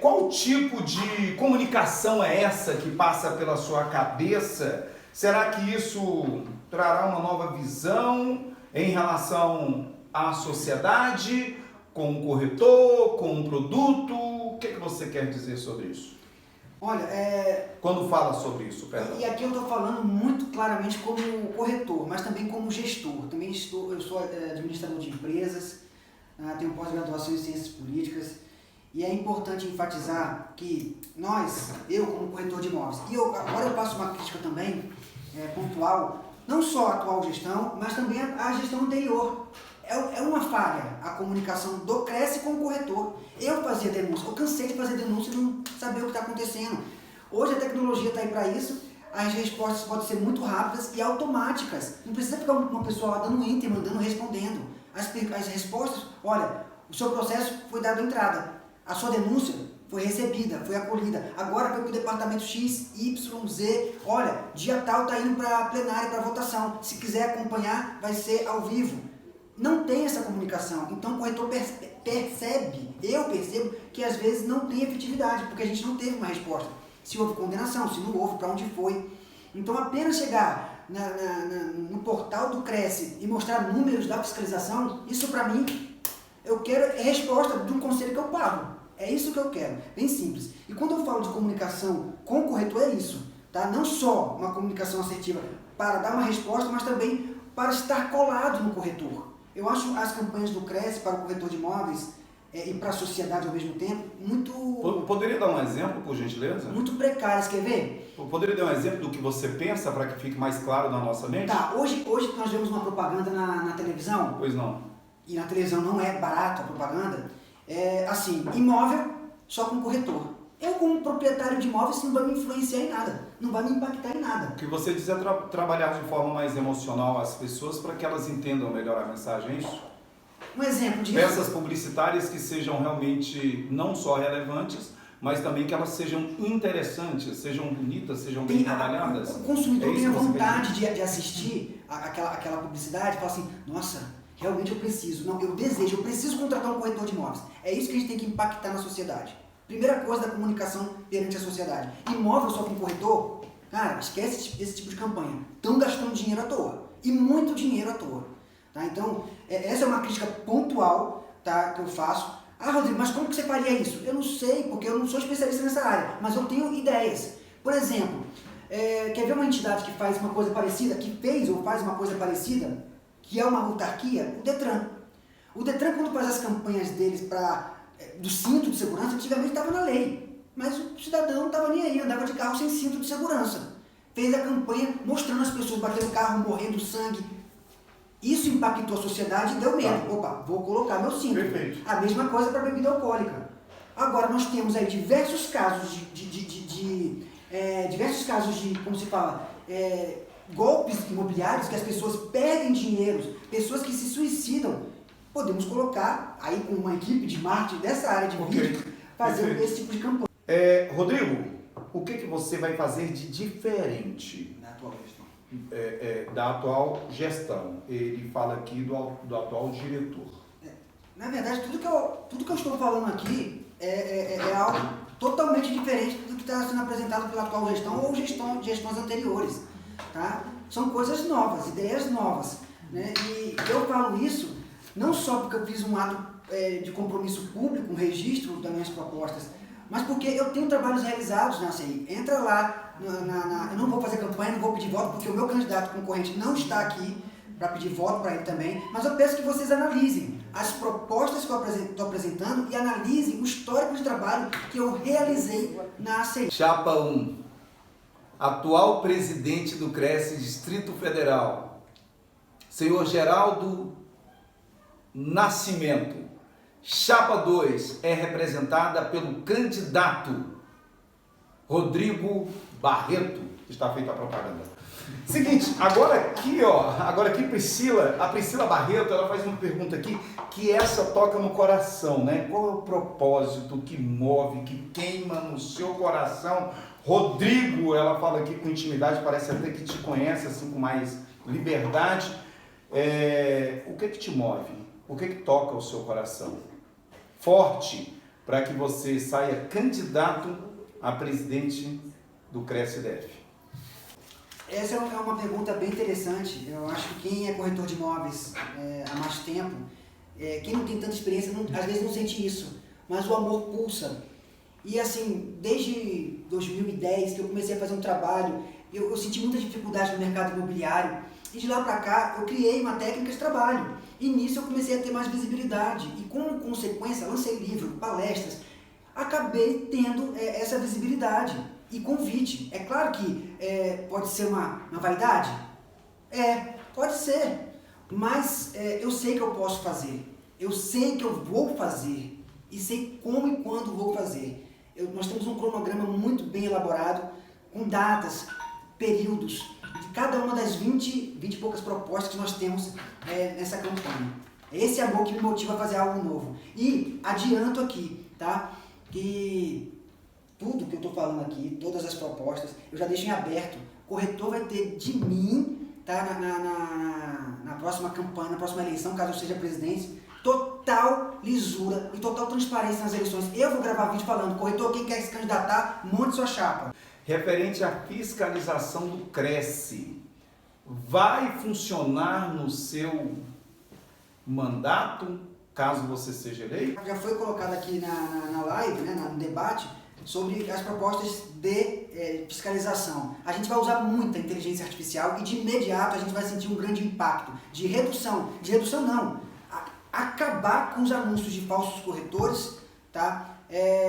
Speaker 1: Qual tipo de comunicação é essa que passa pela sua cabeça? Será que isso trará uma nova visão em relação à sociedade, com o corretor, com o produto? O que você quer dizer sobre isso?
Speaker 2: Olha,
Speaker 1: quando fala sobre isso, perdão.
Speaker 2: E aqui eu estou falando muito claramente como corretor, mas também como gestor. Eu sou administrador de empresas, tenho pós-graduação em ciências políticas, e é importante enfatizar que eu como corretor de imóveis, agora eu passo uma crítica também pontual, não só à atual gestão, mas também à gestão anterior. É uma falha a comunicação do Cresce com o corretor. Eu fazia denúncia, eu cansei de fazer denúncia e não saber o que está acontecendo. Hoje a tecnologia está aí para isso, as respostas podem ser muito rápidas e automáticas. Não precisa ficar uma pessoa lá dando enter, mandando, respondendo. As respostas, olha, o seu processo foi dado entrada, a sua denúncia foi recebida, foi acolhida, agora foi para o departamento X, Y, Z, olha, dia tal está indo para a plenária, para votação, se quiser acompanhar vai ser ao vivo. Não tem essa comunicação, então o corretor eu percebo que às vezes não tem efetividade, porque a gente não teve uma resposta. Se houve condenação, se não houve, para onde foi. Então apenas chegar no portal do Cresce e mostrar números da fiscalização, isso para mim, eu quero resposta de um conselho que eu pago. É isso que eu quero, bem simples. E quando eu falo de comunicação com o corretor é isso, tá? Não só uma comunicação assertiva para dar uma resposta, mas também para estar colado no corretor. Eu acho as campanhas do Cresce para o corretor de imóveis e para a sociedade ao mesmo tempo muito...
Speaker 1: Poderia dar um exemplo, por gentileza?
Speaker 2: Muito precárias, quer ver?
Speaker 1: Poderia dar um exemplo do que você pensa para que fique mais claro na nossa mente?
Speaker 2: Tá, hoje nós vemos uma propaganda na televisão.
Speaker 1: Pois não.
Speaker 2: E na televisão não é barato a propaganda. Assim, imóvel só com corretor. Eu, como proprietário de imóveis, isso não vai me influenciar em nada, não vai me impactar em nada.
Speaker 1: O que você diz é trabalhar de forma mais emocional as pessoas para que elas entendam melhor a mensagem, é isso?
Speaker 2: Um exemplo disso...
Speaker 1: Peças publicitárias que sejam realmente não só relevantes, mas também que elas sejam interessantes, sejam bonitas, sejam bem trabalhadas.
Speaker 2: O consumidor tem a vontade de assistir aquela publicidade e falar assim, nossa, realmente eu preciso, não, eu preciso contratar um corretor de imóveis. É isso que a gente tem que impactar na sociedade. Primeira coisa da comunicação perante a sociedade. Imóvel só com corretor, cara, esquece esse tipo de campanha. Estão gastando dinheiro à toa. E muito dinheiro à toa. Tá? Então, essa é uma crítica pontual, tá, que eu faço. Ah, Rodrigo, mas como que você faria isso? Eu não sei, porque eu não sou especialista nessa área, mas eu tenho ideias. Por exemplo, quer ver uma entidade que faz uma coisa parecida, que fez ou faz uma coisa parecida, que é uma autarquia? O Detran. O Detran, quando faz as campanhas deles do cinto de segurança, antigamente estava na lei, mas o cidadão não estava nem aí, andava de carro sem cinto de segurança. Fez a campanha mostrando as pessoas batendo carro, morrendo sangue. Isso impactou a sociedade e deu medo. Opa, vou colocar meu cinto.
Speaker 1: Perfeito.
Speaker 2: A mesma coisa para bebida alcoólica. Agora nós temos aí diversos casos como se fala, golpes imobiliários que as pessoas perdem dinheiro, pessoas que se suicidam. Podemos colocar aí com uma equipe de marketing dessa área de vídeo, fazer esse tipo de campanha.
Speaker 1: Rodrigo, o que você vai fazer de diferente da atual gestão? Ele fala aqui do atual diretor.
Speaker 2: Na verdade, tudo que eu estou falando aqui é algo totalmente diferente do que está sendo apresentado pela atual gestão ou gestões anteriores. Tá? São coisas novas, ideias novas. Né? E eu falo isso não só porque eu fiz um ato de compromisso público, um registro das minhas propostas, mas porque eu tenho trabalhos realizados na CI. Entra lá, eu não vou fazer campanha, não vou pedir voto, porque o meu candidato concorrente não está aqui para pedir voto para ele também, mas eu peço que vocês analisem as propostas que eu estou apresentando e analisem o histórico de trabalho que eu realizei na ACI.
Speaker 1: Chapa 1, atual presidente do Cresce Distrito Federal, senhor Geraldo Nascimento. Chapa 2 é representada pelo candidato Rodrigo Barreto. Está feita a propaganda. Seguinte, agora aqui, a Priscila Barreto, ela faz uma pergunta aqui, que essa toca no coração, né? Qual é o propósito que move, que queima no seu coração? Rodrigo, ela fala aqui com intimidade, parece até que te conhece, assim, com mais liberdade. O que te move? O que toca o seu coração? Forte para que você saia candidato a presidente do Cresce-Def.
Speaker 2: Essa é uma pergunta bem interessante. Eu acho que quem é corretor de imóveis há mais tempo, quem não tem tanta experiência, às vezes não sente isso, mas o amor pulsa. E assim, desde 2010 que eu comecei a fazer um trabalho, eu senti muita dificuldade no mercado imobiliário, e de lá para cá eu criei uma técnica de trabalho. E nisso eu comecei a ter mais visibilidade, e como consequência lancei livro, palestras, acabei tendo essa visibilidade e convite. É claro que pode ser uma vaidade? Pode ser, mas eu sei que eu posso fazer, eu sei que eu vou fazer, e sei como e quando vou fazer. Nós temos um cronograma muito bem elaborado, com datas, períodos, de cada uma das 20 e poucas propostas que nós temos nessa campanha. É esse amor que me motiva a fazer algo novo. E adianto aqui, tá? Que tudo que eu estou falando aqui, todas as propostas, eu já deixo em aberto. O corretor vai ter de mim, tá? Na próxima campanha, na próxima eleição, caso eu seja presidente, total lisura e total transparência nas eleições. Eu vou gravar vídeo falando, corretor, quem quer se candidatar, monte sua chapa.
Speaker 1: Referente à fiscalização do Cresce, vai funcionar no seu mandato, caso você seja eleito?
Speaker 2: Já foi colocado aqui na live, né, no debate, sobre as propostas de fiscalização. A gente vai usar muita inteligência artificial e de imediato a gente vai sentir um grande impacto de redução não, acabar com os anúncios de falsos corretores, tá?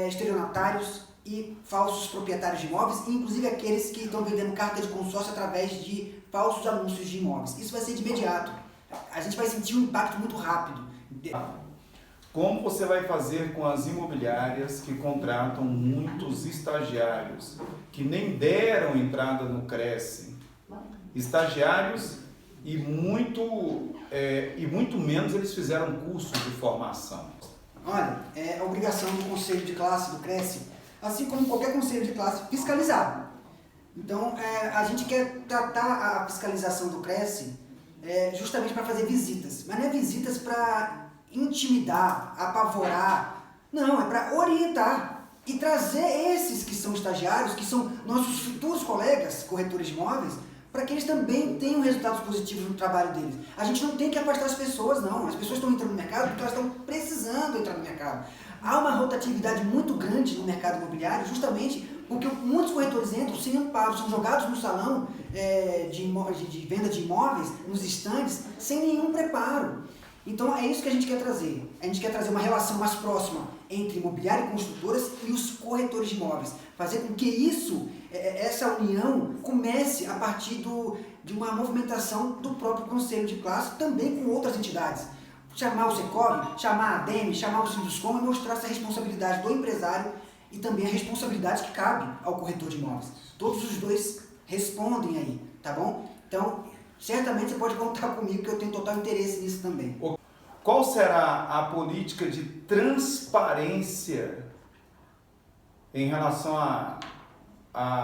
Speaker 2: Estelionatários e falsos proprietários de imóveis, inclusive aqueles que estão vendendo carta de consórcio através de falsos anúncios de imóveis. Isso vai ser de imediato. A gente vai sentir um impacto muito rápido.
Speaker 1: Como você vai fazer com as imobiliárias que contratam muitos estagiários, que nem deram entrada no Cresce? Estagiários e muito menos eles fizeram curso de formação.
Speaker 2: Olha, é obrigação do Conselho de Classe do Cresce, assim como qualquer Conselho de Classe, fiscalizar. Então, a gente quer tratar a fiscalização do Cresce justamente para fazer visitas, mas não é visitas para intimidar, apavorar, não, é para orientar e trazer esses que são estagiários, que são nossos futuros colegas corretores de imóveis, para que eles também tenham resultados positivos no trabalho deles. A gente não tem que afastar as pessoas, não. As pessoas estão entrando no mercado porque elas estão precisando entrar no mercado. Há uma rotatividade muito grande no mercado imobiliário, justamente porque muitos corretores entram sem amparo, são jogados no salão de venda de imóveis, nos estandes, sem nenhum preparo. Então é isso que a gente quer trazer. A gente quer trazer uma relação mais próxima entre imobiliário e construtoras e os corretores de imóveis. Fazer com que essa união comece a partir de uma movimentação do próprio Conselho de Classe, também com outras entidades. Chamar o Secov, chamar a ADEME, chamar o Sinduscom e mostrar essa responsabilidade do empresário e também a responsabilidade que cabe ao corretor de imóveis. Todos os dois respondem aí, tá bom? Então, certamente você pode contar comigo que eu tenho total interesse nisso também.
Speaker 1: Qual será a política de transparência em relação à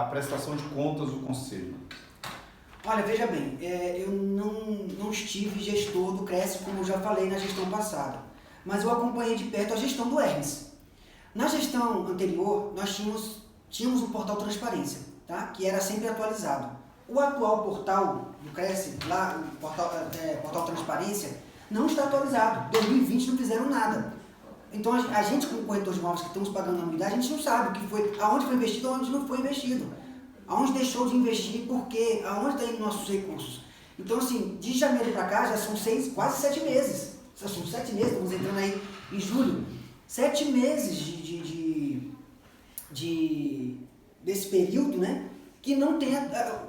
Speaker 1: prestação de contas do Conselho?
Speaker 2: Olha, veja bem, eu não estive gestor do Cresce, como eu já falei na gestão passada, mas eu acompanhei de perto a gestão do Hermes. Na gestão anterior, nós tínhamos um portal Transparência, tá? Que era sempre atualizado. O atual portal do Cresce, lá, o portal Transparência, não está atualizado. 2020 não fizeram nada. Então a gente, como corretor de imóveis que estamos pagando a anuidade, a gente não sabe o que foi, aonde foi investido, aonde não foi investido. Aonde deixou de investir, por quê, aonde estão indo nossos recursos. Então assim, de janeiro para cá já são quase 7 meses. Já são 7 meses, estamos entrando aí em julho. 7 meses desse período, né, que não tem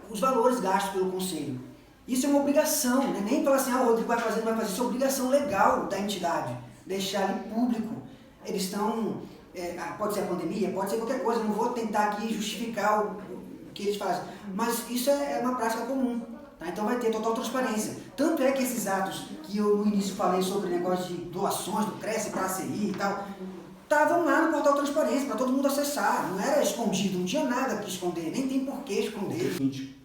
Speaker 2: os valores gastos pelo Conselho. Isso é uma obrigação, né? Nem falar assim, o Rodrigo vai fazer, não vai fazer, isso é obrigação legal da entidade, deixar ali público. Eles estão, pode ser a pandemia, pode ser qualquer coisa, não vou tentar aqui justificar o que eles fazem, mas isso é uma prática comum, tá? Então vai ter total transparência. Tanto é que esses atos que eu no início falei sobre o negócio de doações do Cresce para a ACI e tal, estavam lá no portal Transparência, para todo mundo acessar, não era escondido, não tinha nada que esconder, nem tem por que esconder.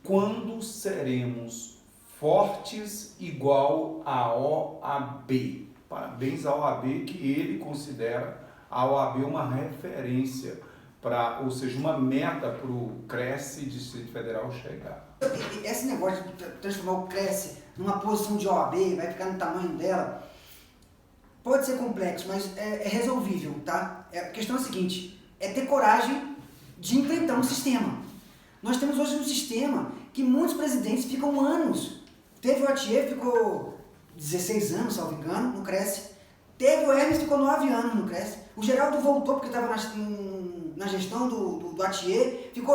Speaker 1: Quando seremos Fortes igual a OAB. Parabéns à OAB, que ele considera a OAB uma referência, ou seja, uma meta para o Cresce Distrito Federal chegar.
Speaker 2: Esse negócio de transformar o Cresce numa posição de OAB, vai ficar no tamanho dela, pode ser complexo, mas é resolvível, tá? A questão é a seguinte, é ter coragem de enfrentar um sistema. Nós temos hoje um sistema que muitos presidentes ficam anos. Teve o Atier, ficou 16 anos, salvo engano, no Cresce. Teve o Hermes, ficou 9 anos no Cresce. O Geraldo voltou porque estava na gestão do Atier. Ele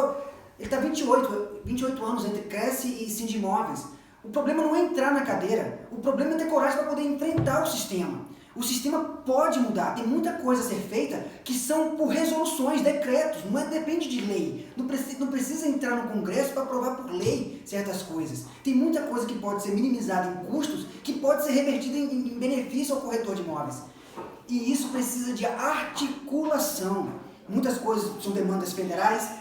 Speaker 2: está 28 anos entre Cresce e Sindimóveis. O problema não é entrar na cadeira. O problema é ter coragem para poder enfrentar o sistema. O sistema pode mudar, tem muita coisa a ser feita que são por resoluções, decretos, não depende de lei. Não precisa entrar no Congresso para aprovar por lei certas coisas. Tem muita coisa que pode ser minimizada em custos, que pode ser revertida em benefício ao corretor de imóveis. E isso precisa de articulação. Muitas coisas são demandas federais,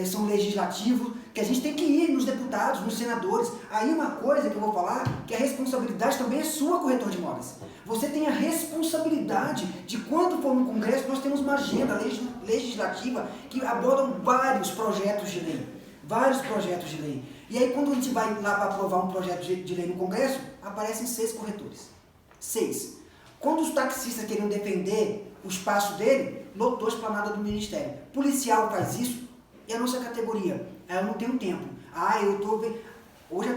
Speaker 2: são legislativos, que a gente tem que ir nos deputados, nos senadores. Aí uma coisa que eu vou falar, que a responsabilidade também é sua, corretor de imóveis. Você tem a responsabilidade de quando for no Congresso, nós temos uma agenda legislativa que abordam vários projetos de lei. Vários projetos de lei. E aí quando a gente vai lá para aprovar um projeto de lei no Congresso, aparecem 6 corretores. 6. Quando os taxistas queriam defender o espaço dele, lotou a esplanada do Ministério. Policial faz isso, e a nossa categoria? Eu não tenho tempo. Hoje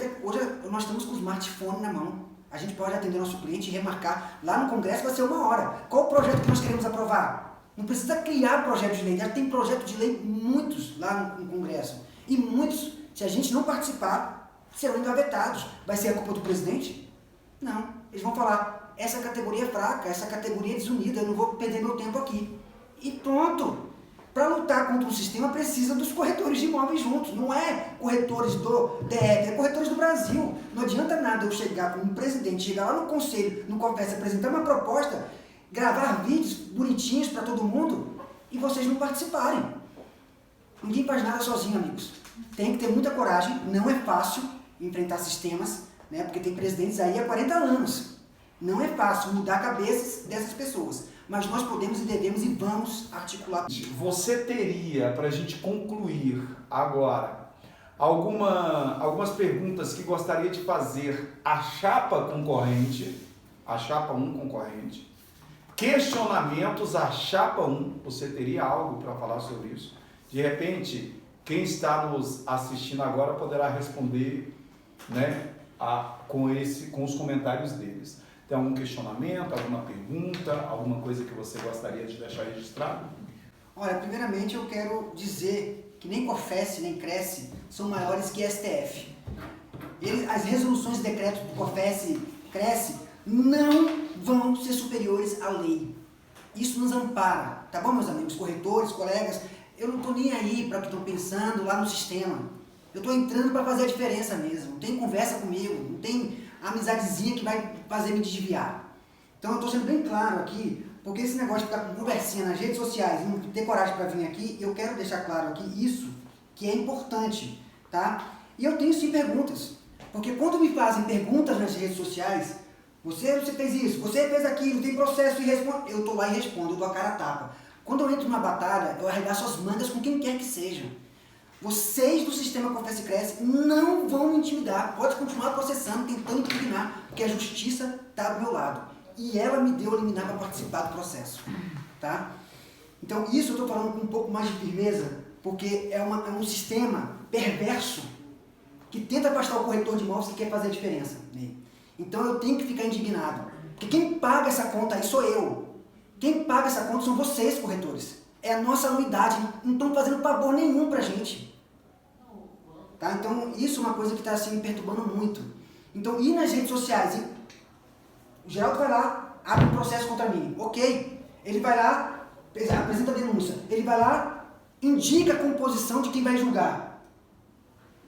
Speaker 2: nós estamos com o smartphone na mão. A gente pode atender nosso cliente e remarcar. Lá no Congresso vai ser 1 hora. Qual o projeto que nós queremos aprovar? Não precisa criar projeto de lei. Já tem projeto de lei, muitos lá no Congresso. E muitos, se a gente não participar, serão engavetados. Vai ser a culpa do presidente? Não. Eles vão falar, essa categoria é fraca, essa categoria é desunida, eu não vou perder meu tempo aqui. E pronto. Para lutar contra o sistema, precisa dos corretores de imóveis juntos. Não é corretores do DF, é corretores do Brasil. Não adianta nada eu chegar como um presidente, chegar lá no conselho, no Confesse, apresentar uma proposta, gravar vídeos bonitinhos para todo mundo e vocês não participarem. Ninguém faz nada sozinho, amigos. Tem que ter muita coragem. Não é fácil enfrentar sistemas, né? Porque tem presidentes aí há 40 anos. Não é fácil mudar cabeças dessas pessoas. Mas nós podemos e devemos e vamos articular.
Speaker 1: Você teria, para a gente concluir agora, algumas perguntas que gostaria de fazer à chapa concorrente, à chapa 1 concorrente, questionamentos à chapa 1, você teria algo para falar sobre isso? De repente, quem está nos assistindo agora poderá responder, né, com os comentários deles. Tem algum questionamento, alguma pergunta, alguma coisa que você gostaria de deixar registrado?
Speaker 2: Olha, primeiramente eu quero dizer que nem COFES, nem Cresce são maiores que STF. As resoluções de decretos do COFES, Cresce, não vão ser superiores à lei. Isso nos ampara, tá bom, meus amigos, corretores, colegas? Eu não estou nem aí para o que estão pensando lá no sistema. Eu estou entrando para fazer a diferença mesmo. Não tem conversa comigo, não tem amizadezinha que vai fazer me desviar. Então eu estou sendo bem claro aqui, porque esse negócio de ficar com conversinha nas redes sociais e não ter coragem para vir aqui, eu quero deixar claro aqui isso, que é importante, tá? E eu tenho sim perguntas, porque quando me fazem perguntas nas redes sociais, você fez isso, você fez aquilo, tem processo e responde, eu estou lá e respondo, eu dou a cara a tapa. Quando eu entro numa batalha, eu arregaço as mangas com quem quer que seja. Vocês do sistema Confesse e Cresce não vão me intimidar. Pode continuar processando, tentando impugnar, porque a justiça está do meu lado. E ela me deu a liminar para participar do processo. Tá? Então isso eu estou falando com um pouco mais de firmeza, porque é um sistema perverso que tenta afastar o corretor de imóveis que quer fazer a diferença. Né? Então eu tenho que ficar indignado. Porque quem paga essa conta aí sou eu. Quem paga essa conta são vocês, corretores. É a nossa anuidade. Não estão fazendo favor nenhum pra gente. Tá? Então, isso é uma coisa que está assim, me perturbando muito. Então, ir nas redes sociais, o Geraldo vai lá, abre um processo contra mim. Ok. Ele vai lá, apresenta a denúncia. Ele vai lá, indica a composição de quem vai julgar.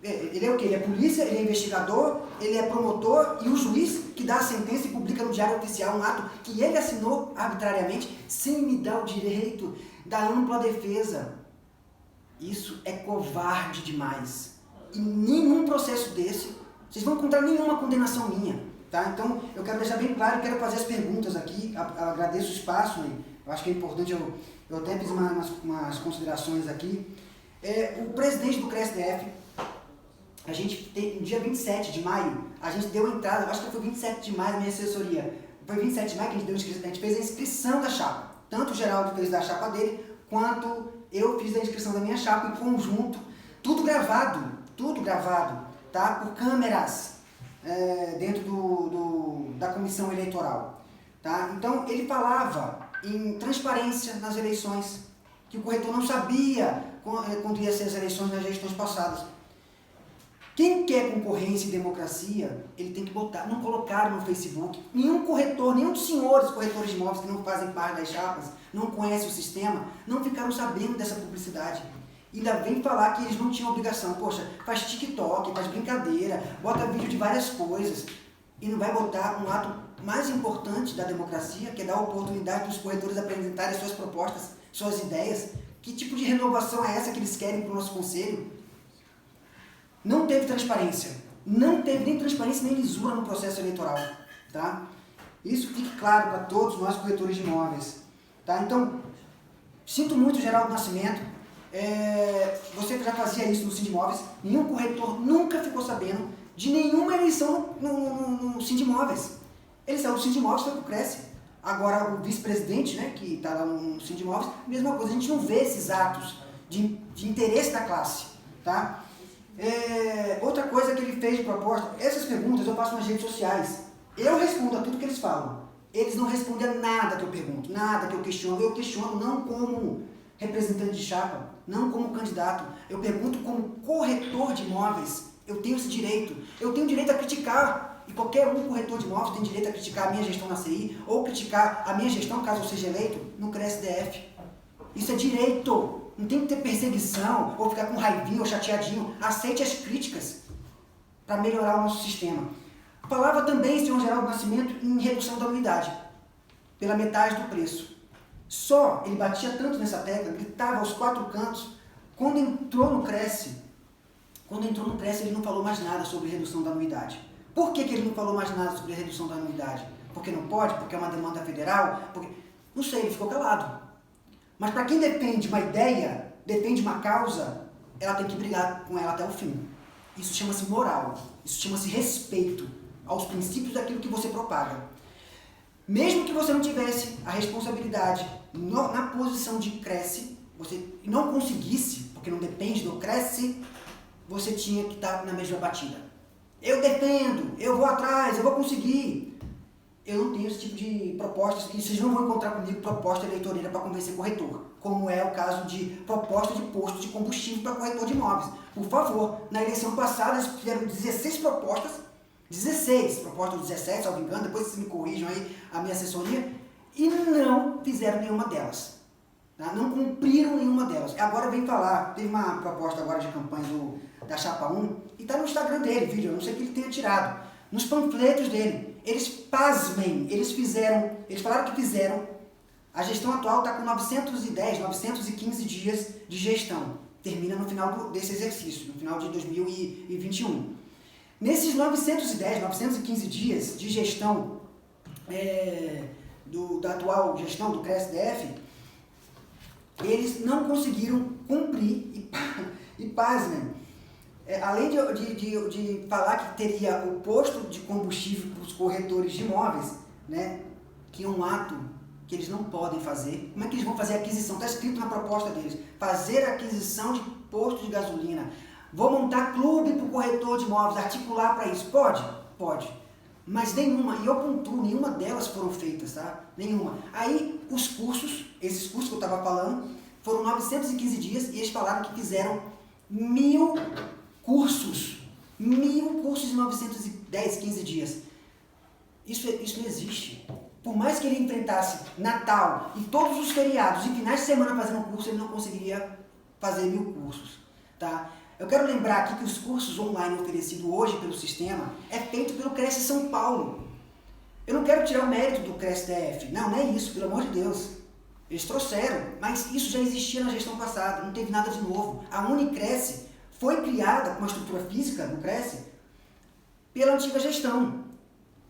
Speaker 2: Ele é o quê? Ele é polícia, ele é investigador, ele é promotor e o juiz que dá a sentença e publica no Diário Oficial um ato que ele assinou arbitrariamente sem me dar o direito da ampla defesa. Isso é covarde demais. E nenhum processo desse Vocês vão encontrar nenhuma condenação minha, tá? Então, eu quero deixar bem claro, quero fazer as perguntas aqui, agradeço o espaço, né? Eu acho que é importante, eu até fiz umas considerações aqui. O presidente do CRESDF, a gente tem, no dia 27 de maio, a gente deu entrada, acho que foi 27 de maio na minha assessoria, foi 27 de maio que a gente fez a inscrição da chapa. Tanto o Geraldo fez da chapa dele, quanto eu fiz a inscrição da minha chapa em conjunto, tudo gravado, tá? Por câmeras dentro da comissão eleitoral. Tá? Então, ele falava em transparência nas eleições, que o corretor não sabia quando ia ser as eleições nas gestões passadas. Quem quer concorrência e democracia, ele tem que botar, não colocar no Facebook. Nenhum corretor, nenhum dos senhores corretores de imóveis que não fazem parte das chapas, não conhecem o sistema, não ficaram sabendo dessa publicidade. E ainda vem falar que eles não tinham obrigação. Poxa, faz TikTok, faz brincadeira, bota vídeo de várias coisas. E não vai botar um ato mais importante da democracia, que é dar a oportunidade dos corretores apresentarem suas propostas, suas ideias. Que tipo de renovação é essa que eles querem para o nosso conselho? Não teve transparência. Não teve nem transparência nem lisura no processo eleitoral. Tá? Isso fique claro para todos nós corretores de imóveis. Tá? Então, sinto muito, Geraldo Nascimento. Você já fazia isso no Sindimóveis. Nenhum corretor nunca ficou sabendo de nenhuma eleição no Sindimóveis. Ele saiu do Sindimóveis, foi para o Cresce. Agora o vice-presidente, né, que está lá no Sindimóveis, mesma coisa. A gente não vê esses atos de interesse da classe. Tá? Outra coisa que ele fez de proposta, essas perguntas eu faço nas redes sociais. Eu respondo a tudo que eles falam. Eles não respondem a nada que eu pergunto, nada que eu questiono. Eu questiono não como representante de chapa, não como candidato. Eu pergunto como corretor de imóveis. Eu tenho esse direito. Eu tenho direito a criticar. E qualquer corretor de imóveis tem direito a criticar a minha gestão na CI ou criticar a minha gestão, caso eu seja eleito, no CRESDF. Isso é direito. Não tem que ter perseguição ou ficar com raivinho ou chateadinho. Aceite as críticas para melhorar o nosso sistema. Falava também, senhor Geraldo Nascimento, em redução da unidade, pela metade do preço. Só, ele batia tanto nessa tecla, gritava aos quatro cantos. Quando entrou no Cresce, ele não falou mais nada sobre redução da anuidade. Por que ele não falou mais nada sobre a redução da anuidade? Porque não pode? Porque é uma demanda federal? Não sei, ele ficou calado. Mas para quem defende uma ideia, defende uma causa, ela tem que brigar com ela até o fim. Isso chama-se moral, isso chama-se respeito aos princípios daquilo que você propaga. Mesmo que você não tivesse a responsabilidade na posição de Cresce, você não conseguisse, porque não depende do Cresce, você tinha que estar na mesma batida. Eu defendo, eu vou atrás, eu vou conseguir. Eu não tenho esse tipo de propostas, que vocês não vão encontrar comigo proposta eleitoreira para convencer corretor, como é o caso de proposta de posto de combustível para corretor de imóveis. Por favor, na eleição passada eles fizeram 16 propostas, 17, se eu não me engano, depois vocês me corrijam aí, a minha assessoria, e não fizeram nenhuma delas. Tá? Não cumpriram nenhuma delas. Agora vem falar, teve uma proposta agora de campanha da Chapa 1, e está no Instagram dele, vídeo, eu não sei o que ele tenha tirado, nos panfletos dele. Eles, pasmem, eles falaram que fizeram, a gestão atual está com 915 dias de gestão, termina no final desse exercício, no final de 2021. Nesses 915 dias de gestão, da atual gestão do CRESDF, eles não conseguiram cumprir, e pasmem, além de falar que teria o posto de combustível para os corretores de imóveis, né, que é um ato que eles não podem fazer. Como é que eles vão fazer a aquisição? Está escrito na proposta deles, fazer a aquisição de posto de gasolina. Vou montar clube para o corretor de imóveis, articular para isso. Pode? Pode. Mas nenhuma, e eu pontuo, nenhuma delas foram feitas, tá? Nenhuma. Aí, os cursos, esses cursos que eu estava falando, foram 915 dias e eles falaram que fizeram 1000 cursos em 910, 15 dias. Isso não existe. Por mais que ele enfrentasse Natal e todos os feriados e finais de semana fazendo curso, ele não conseguiria fazer 1000 cursos. Tá? Eu quero lembrar aqui que os cursos online oferecidos hoje pelo sistema é feito pelo Cresce São Paulo. Eu não quero tirar o mérito do CRESDF. Não é isso, pelo amor de Deus. Eles trouxeram, mas isso já existia na gestão passada, não teve nada de novo. A Unicresce foi criada com uma estrutura física no Cresce pela antiga gestão.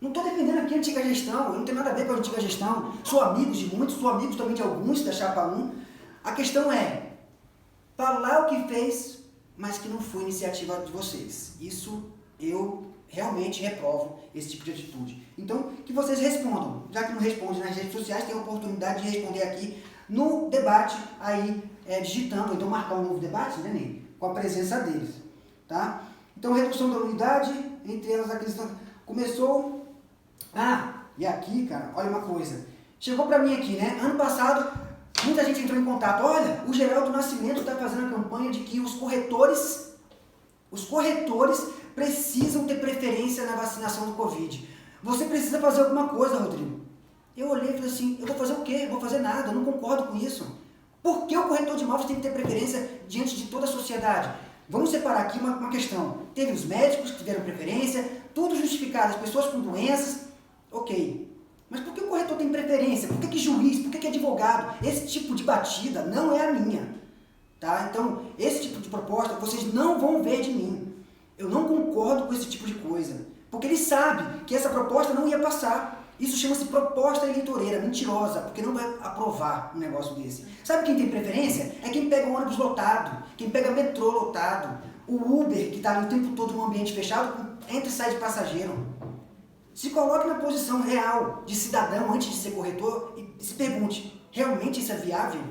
Speaker 2: Não estou defendendo aqui a antiga gestão, eu não tenho nada a ver com a antiga gestão. Sou amigo de muitos, sou amigo também de alguns da Chapa 1. A questão é falar o que fez, mas que não foi iniciativa de vocês. Isso eu realmente reprovo, esse tipo de atitude. Então, que vocês respondam. Já que não respondem nas redes sociais, tem a oportunidade de responder aqui no debate, aí digitando, então marcar um novo debate, né, Ney? Com a presença deles. Tá? Então, redução da unidade, entre elas a questão... Começou... Ah, e aqui, cara, olha uma coisa. Chegou pra mim aqui, né? Ano passado, muita gente entrou em contato. Olha, o Geraldo Nascimento está fazendo a campanha de que os corretores precisam ter preferência na vacinação do Covid. Você precisa fazer alguma coisa, Rodrigo. Eu olhei e falei assim, eu vou fazer o quê? Eu vou fazer nada, eu não concordo com isso. Por que o corretor de imóveis tem que ter preferência diante de toda a sociedade? Vamos separar aqui uma questão. Teve os médicos que tiveram preferência, tudo justificado, as pessoas com doenças, ok. Mas por que o corretor tem preferência? Por que juiz? Por que advogado? Esse tipo de batida não é a minha. Tá? Então, esse tipo de proposta vocês não vão ver de mim. Eu não concordo com esse tipo de coisa. Porque ele sabe que essa proposta não ia passar. Isso chama-se proposta eleitoreira, mentirosa, porque não vai aprovar um negócio desse. Sabe quem tem preferência? É quem pega o ônibus lotado, quem pega metrô lotado, o Uber, que está ali o tempo todo num ambiente fechado, entra e sai de passageiro. Se coloque na posição real de cidadão antes de ser corretor e se pergunte, realmente isso é viável?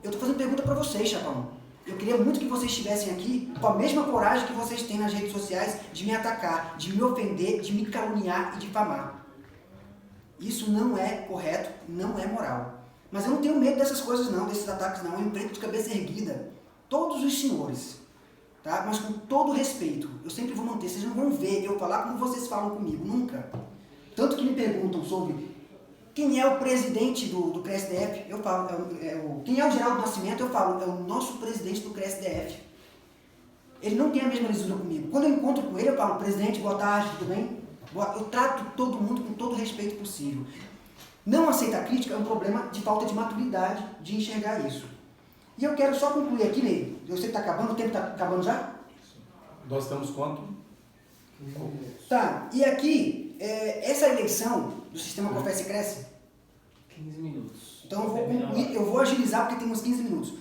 Speaker 2: Eu estou fazendo pergunta para vocês, Chapão. Eu queria muito que vocês estivessem aqui com a mesma coragem que vocês têm nas redes sociais de me atacar, de me ofender, de me caluniar e difamar. Isso não é correto, não é moral. Mas eu não tenho medo dessas coisas não, desses ataques não. Eu enfrento de cabeça erguida todos os senhores, tá? Mas com todo respeito. Eu sempre vou manter, vocês não vão ver eu falar como vocês falam comigo, nunca. Tanto que me perguntam sobre quem é o presidente do CRESDF, eu falo, quem é o Geraldo Nascimento, eu falo, é o nosso presidente do CRESDF. Ele não tem a mesma lisura comigo. Quando eu encontro com ele, eu falo, presidente, boa tarde, tudo bem? Eu trato todo mundo com todo o respeito possível. Não aceitar crítica é um problema de falta de maturidade de enxergar isso. E eu quero só concluir aqui, Ney. Eu sei que está acabando, o tempo está acabando já?
Speaker 1: Nós estamos quanto?
Speaker 2: Tá, e aqui, essa eleição do sistema Confesse e Cresce...
Speaker 3: 15 minutos.
Speaker 2: Então eu vou concluir, eu vou agilizar porque tem uns 15 minutos.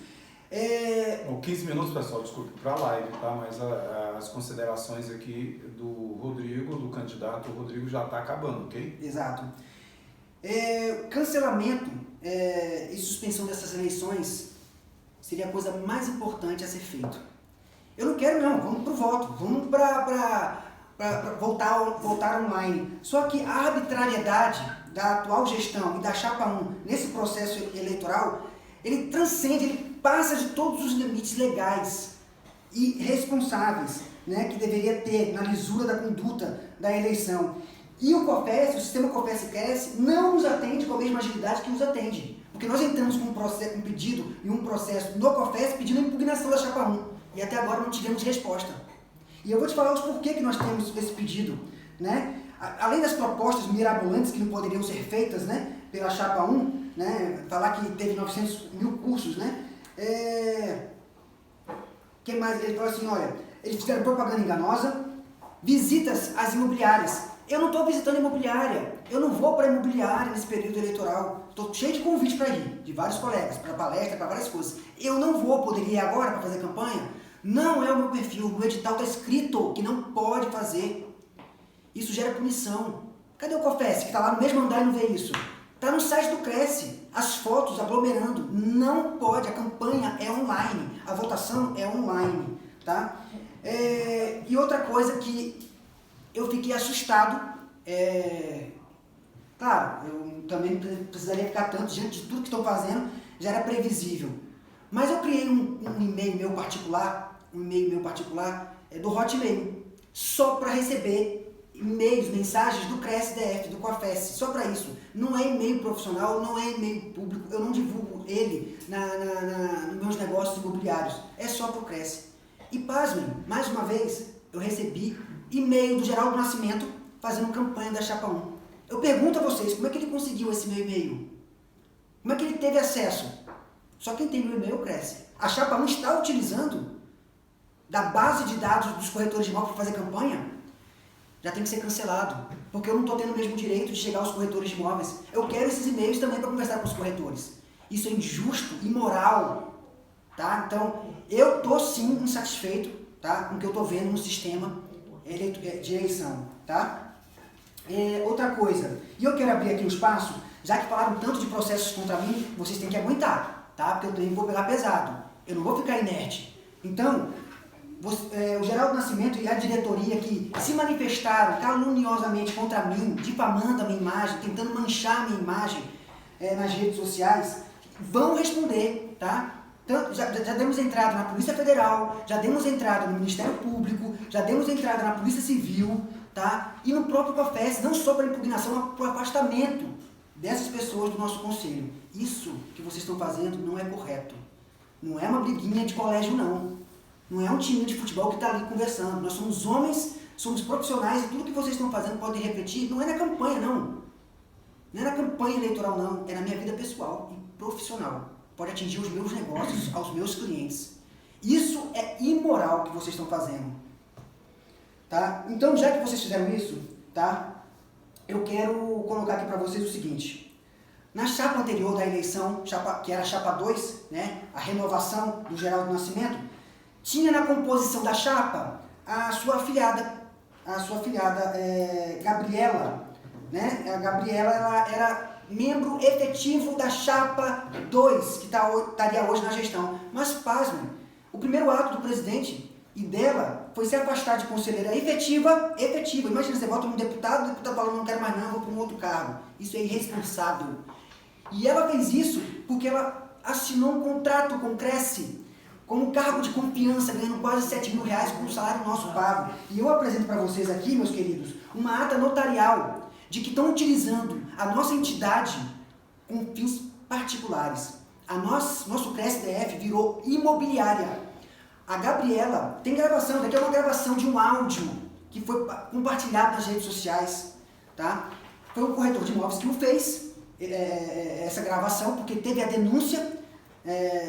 Speaker 1: 15 minutos, pessoal, desculpe, para a live, tá? Mas as considerações aqui do Rodrigo, do candidato, o Rodrigo já está acabando, ok?
Speaker 2: Exato. Cancelamento e suspensão dessas eleições seria a coisa mais importante a ser feito. Eu não quero não, vamos para o voto, vamos para voltar online. Só que a arbitrariedade da atual gestão e da Chapa 1 nesse processo eleitoral, ele transcende, ele passa de todos os limites legais e responsáveis, né, que deveria ter na lisura da conduta da eleição. E o COFES, o sistema Confesse e Cresce, não nos atende com a mesma agilidade que nos atende. Porque nós entramos com um pedido e um processo no COFES pedindo a impugnação da Chapa 1. E até agora não tivemos resposta. E eu vou te falar os porquê que nós temos esse pedido, né? Além das propostas mirabolantes que não poderiam ser feitas, né, pela Chapa 1, né, falar que teve 900 mil cursos, né? Que mais? Ele falou assim, olha, eles fizeram propaganda enganosa, visitas às imobiliárias. Eu não estou visitando imobiliária, eu não vou para imobiliária nesse período eleitoral. Estou cheio de convite para ir, de vários colegas, para palestra, para várias coisas. Eu não vou, poderia ir agora para fazer campanha? Não é o meu perfil, no edital está escrito que não pode fazer. Isso gera punição. Cadê o COFES, que está lá no mesmo andar e não vê isso? Está no site do Cresce, as fotos aglomerando. Não pode, a campanha é online, a votação é online. Tá? E outra coisa que eu fiquei assustado, claro, eu também não precisaria ficar tanto diante de tudo que estão fazendo, já era previsível. Mas eu criei um e-mail meu particular, do Hotmail, só para receber e-mails, mensagens do CRESDF, do COFES, só para isso. Não é e-mail profissional, não é e-mail público, eu não divulgo ele nos meus negócios imobiliários, é só para o Cresce. E pasmem, mais uma vez, eu recebi e-mail do Geraldo Nascimento fazendo campanha da Chapa 1. Eu pergunto a vocês, como é que ele conseguiu esse meu e-mail? Como é que ele teve acesso? Só quem tem meu e-mail Cresce. A Chapa 1 está utilizando da base de dados dos corretores de imóveis para fazer campanha. já tem que ser cancelado, porque eu não estou tendo o mesmo direito de chegar aos corretores de imóveis. Eu quero esses e-mails também para conversar com os corretores. Isso é injusto, imoral, tá? Então, eu estou sim insatisfeito, tá, com o que eu estou vendo no sistema de eleição, tá? Outra coisa, e eu quero abrir aqui um espaço, já que falaram tanto de processos contra mim, vocês têm que aguentar, tá? Porque eu também vou pegar pesado, eu não vou ficar inerte. Então, o Geraldo Nascimento e a diretoria que se manifestaram caluniosamente contra mim, difamando a minha imagem, tentando manchar a minha imagem nas redes sociais, vão responder, tá? Então, já demos entrada na Polícia Federal, já demos entrada no Ministério Público, já demos entrada na Polícia Civil, tá? E no próprio COFES, não só para impugnação, mas para o afastamento dessas pessoas do nosso conselho. Isso que vocês estão fazendo não é correto. Não é uma briguinha de colégio, não. Não é um time de futebol que está ali conversando. Nós somos homens, somos profissionais e tudo que vocês estão fazendo pode refletir. Não é na campanha, não. Não é na campanha eleitoral, não. É na minha vida pessoal e profissional. Pode atingir os meus negócios, aos meus clientes. Isso é imoral que vocês estão fazendo. Tá? Então, já que vocês fizeram isso, tá? Eu quero colocar aqui para vocês o seguinte. Na chapa anterior da eleição, que era a chapa 2, né? A renovação do Geraldo Nascimento, tinha na composição da chapa a sua afilhada Gabriela, né? A Gabriela, ela era membro efetivo da chapa 2, que estaria hoje na gestão. Mas, pasmem, o primeiro ato do presidente e dela foi se afastar de conselheira efetiva. Imagina, você vota um deputado, o deputado fala, não quero mais não, vou para um outro cargo. Isso é irresponsável. E ela fez isso porque ela assinou um contrato com o Cresce, como cargo de confiança, ganhando quase 7 mil reais com o salário nosso pago. E eu apresento para vocês aqui, meus queridos, uma ata notarial de que estão utilizando a nossa entidade com fins particulares. Nosso Cresce-DF virou imobiliária. A Gabriela tem gravação, daqui é uma gravação de um áudio que foi compartilhado nas redes sociais, tá? Foi um corretor de imóveis que o fez, essa gravação, porque teve a denúncia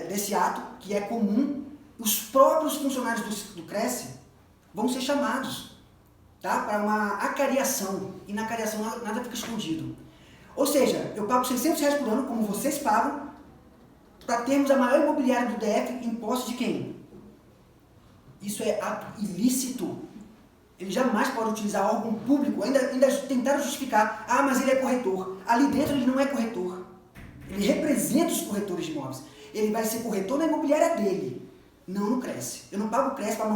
Speaker 2: desse ato, que é comum. Os próprios funcionários do Cresce vão ser chamados, tá? Para uma acariação, e na acariação nada fica escondido. Ou seja, eu pago 600 reais por ano, como vocês pagam, para termos a maior imobiliária do DF em posse de quem? Isso é ato ilícito. Ele jamais pode utilizar órgão público, ainda tentaram justificar, mas ele é corretor. Ali dentro ele não é corretor. Ele representa os corretores de imóveis. Ele vai ser corretor na imobiliária dele, não no Cresce. Eu não pago o Cresce para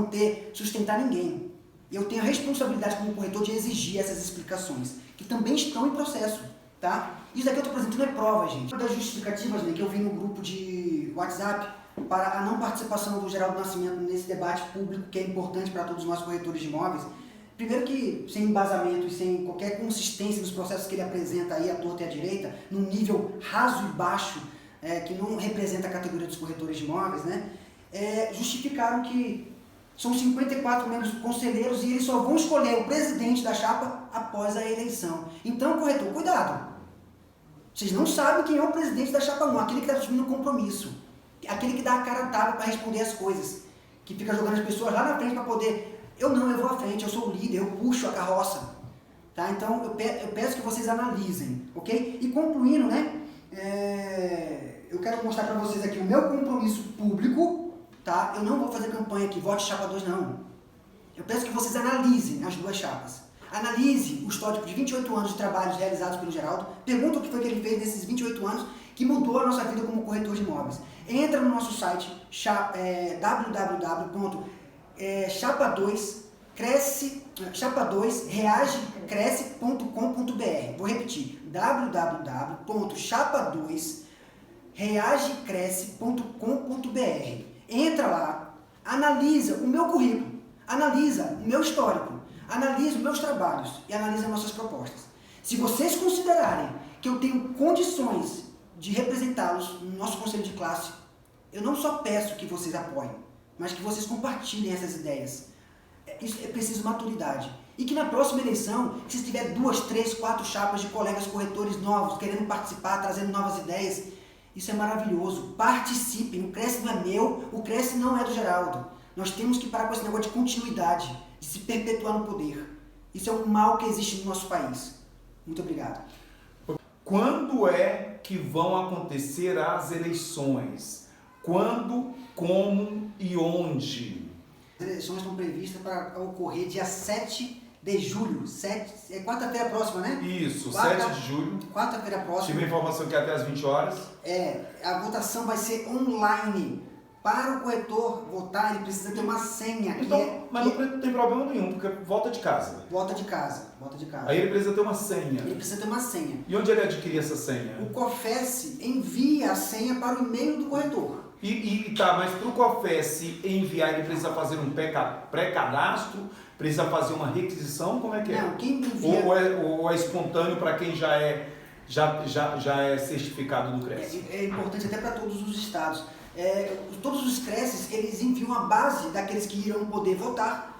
Speaker 2: sustentar ninguém. Eu tenho a responsabilidade como corretor de exigir essas explicações, que também estão em processo, tá? Isso aqui eu estou apresentando é prova, gente. Uma das justificativas, né, que eu vi no grupo de WhatsApp para a não participação do Geraldo Nascimento nesse debate público, que é importante para todos nós corretores de imóveis. Primeiro que, sem embasamento e sem qualquer consistência nos processos que ele apresenta aí à torta e à direita, num nível raso e baixo, que não representa a categoria dos corretores de imóveis, né? Justificaram que são 54 membros conselheiros e eles só vão escolher o presidente da chapa após a eleição. Então, corretor, cuidado! Vocês não sabem quem é o presidente da chapa 1, aquele que está assumindo o compromisso, aquele que dá a cara a tapa para responder as coisas, que fica jogando as pessoas lá na frente para poder... Eu vou à frente, eu sou o líder, eu puxo a carroça. Tá? Então, eu peço que vocês analisem, ok? E concluindo, né? Eu quero mostrar para vocês aqui o meu compromisso público, tá? Eu não vou fazer campanha aqui, vote chapa 2 não. Eu peço que vocês analisem as duas chapas. Analise o histórico de 28 anos de trabalhos realizados pelo Geraldo. Pergunta o que foi que ele fez nesses 28 anos que mudou a nossa vida como corretor de imóveis. Entra no nosso site chapa2reagecresce.com.br. Vou repetir, www.chapa2reagecresce.com.br. Entra lá, analisa o meu currículo, analisa o meu histórico, analisa os meus trabalhos e analisa nossas propostas. Se vocês considerarem que eu tenho condições de representá-los no nosso conselho de classe, eu não só peço que vocês apoiem, mas que vocês compartilhem essas ideias. Isso é preciso maturidade. E que na próxima eleição, se tiver 2, 3, 4 chapas de colegas corretores novos querendo participar, trazendo novas ideias, isso é maravilhoso. Participem. O Cresce não é meu, o Cresce não é do Geraldo. Nós temos que parar com esse negócio de continuidade, de se perpetuar no poder. Isso é um mal que existe no nosso país. Muito obrigado.
Speaker 1: Quando é que vão acontecer as eleições? Quando, como e onde?
Speaker 2: As eleições estão previstas para ocorrer dia 7 de julho. É quarta-feira próxima, né?
Speaker 1: Isso, 7 de julho.
Speaker 2: Quarta-feira próxima.
Speaker 1: Tive a informação que é até às 20 horas.
Speaker 2: A votação vai ser online. Para o corretor votar, ele precisa ter uma senha.
Speaker 1: Então, mas não tem problema nenhum, porque volta de casa.
Speaker 2: Volta de casa.
Speaker 1: Aí ele precisa ter uma senha.
Speaker 2: Ele precisa ter uma senha.
Speaker 1: E onde ele adquirir essa senha?
Speaker 2: O COFES envia a senha para o e-mail do corretor.
Speaker 1: Mas para o COFES enviar, ele precisa fazer um pré-cadastro, precisa fazer uma requisição, como é que é?
Speaker 2: Não, quem envia...
Speaker 1: Ou é espontâneo para quem já é certificado do CRES?
Speaker 2: É importante até para todos os estados. Todos os CRESs, eles enviam a base daqueles que irão poder votar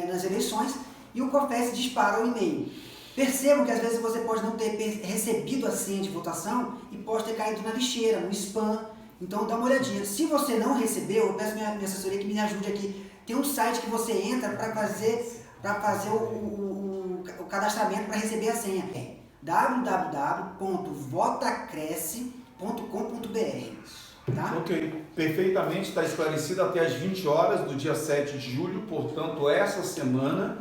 Speaker 2: nas eleições e o COFES dispara o e-mail. Percebam que às vezes você pode não ter recebido a senha de votação e pode ter caído na lixeira, no spam. Então dá uma olhadinha. Se você não recebeu, eu peço minha assessoria que me ajude aqui. Tem um site que você entra para fazer o cadastramento para receber a senha. É www.votacresce.com.br. Tá?
Speaker 1: Ok, perfeitamente, está esclarecido até às 20 horas do dia 7 de julho, portanto, essa semana.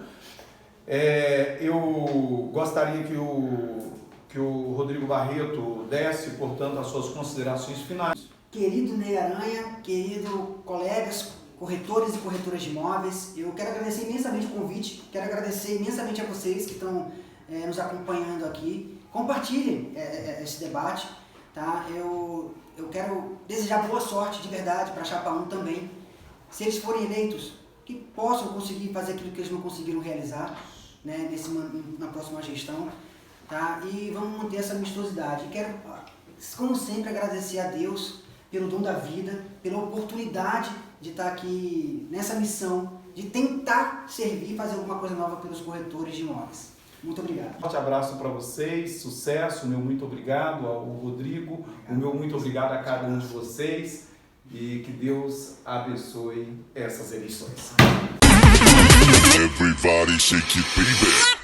Speaker 1: Eu gostaria que o Rodrigo Barreto desse, portanto, as suas considerações finais.
Speaker 2: Querido Ney Aranha, querido colegas, corretores e corretoras de imóveis, eu quero agradecer imensamente o convite, quero agradecer imensamente a vocês que estão nos acompanhando aqui. Compartilhem esse debate, tá? Eu quero desejar boa sorte de verdade para a Chapa 1 também. Se eles forem eleitos, que possam conseguir fazer aquilo que eles não conseguiram realizar, né, na próxima gestão, tá? E vamos manter essa amistosidade. Quero, como sempre, agradecer a Deus pelo dom da vida, pela oportunidade de estar aqui nessa missão, de tentar servir e fazer alguma coisa nova pelos corretores de imóveis. Muito obrigado.
Speaker 1: Um forte abraço para vocês, sucesso, meu muito obrigado ao Rodrigo, o meu muito obrigado a cada um de vocês e que Deus abençoe essas eleições.
Speaker 4: Everybody shake it, baby.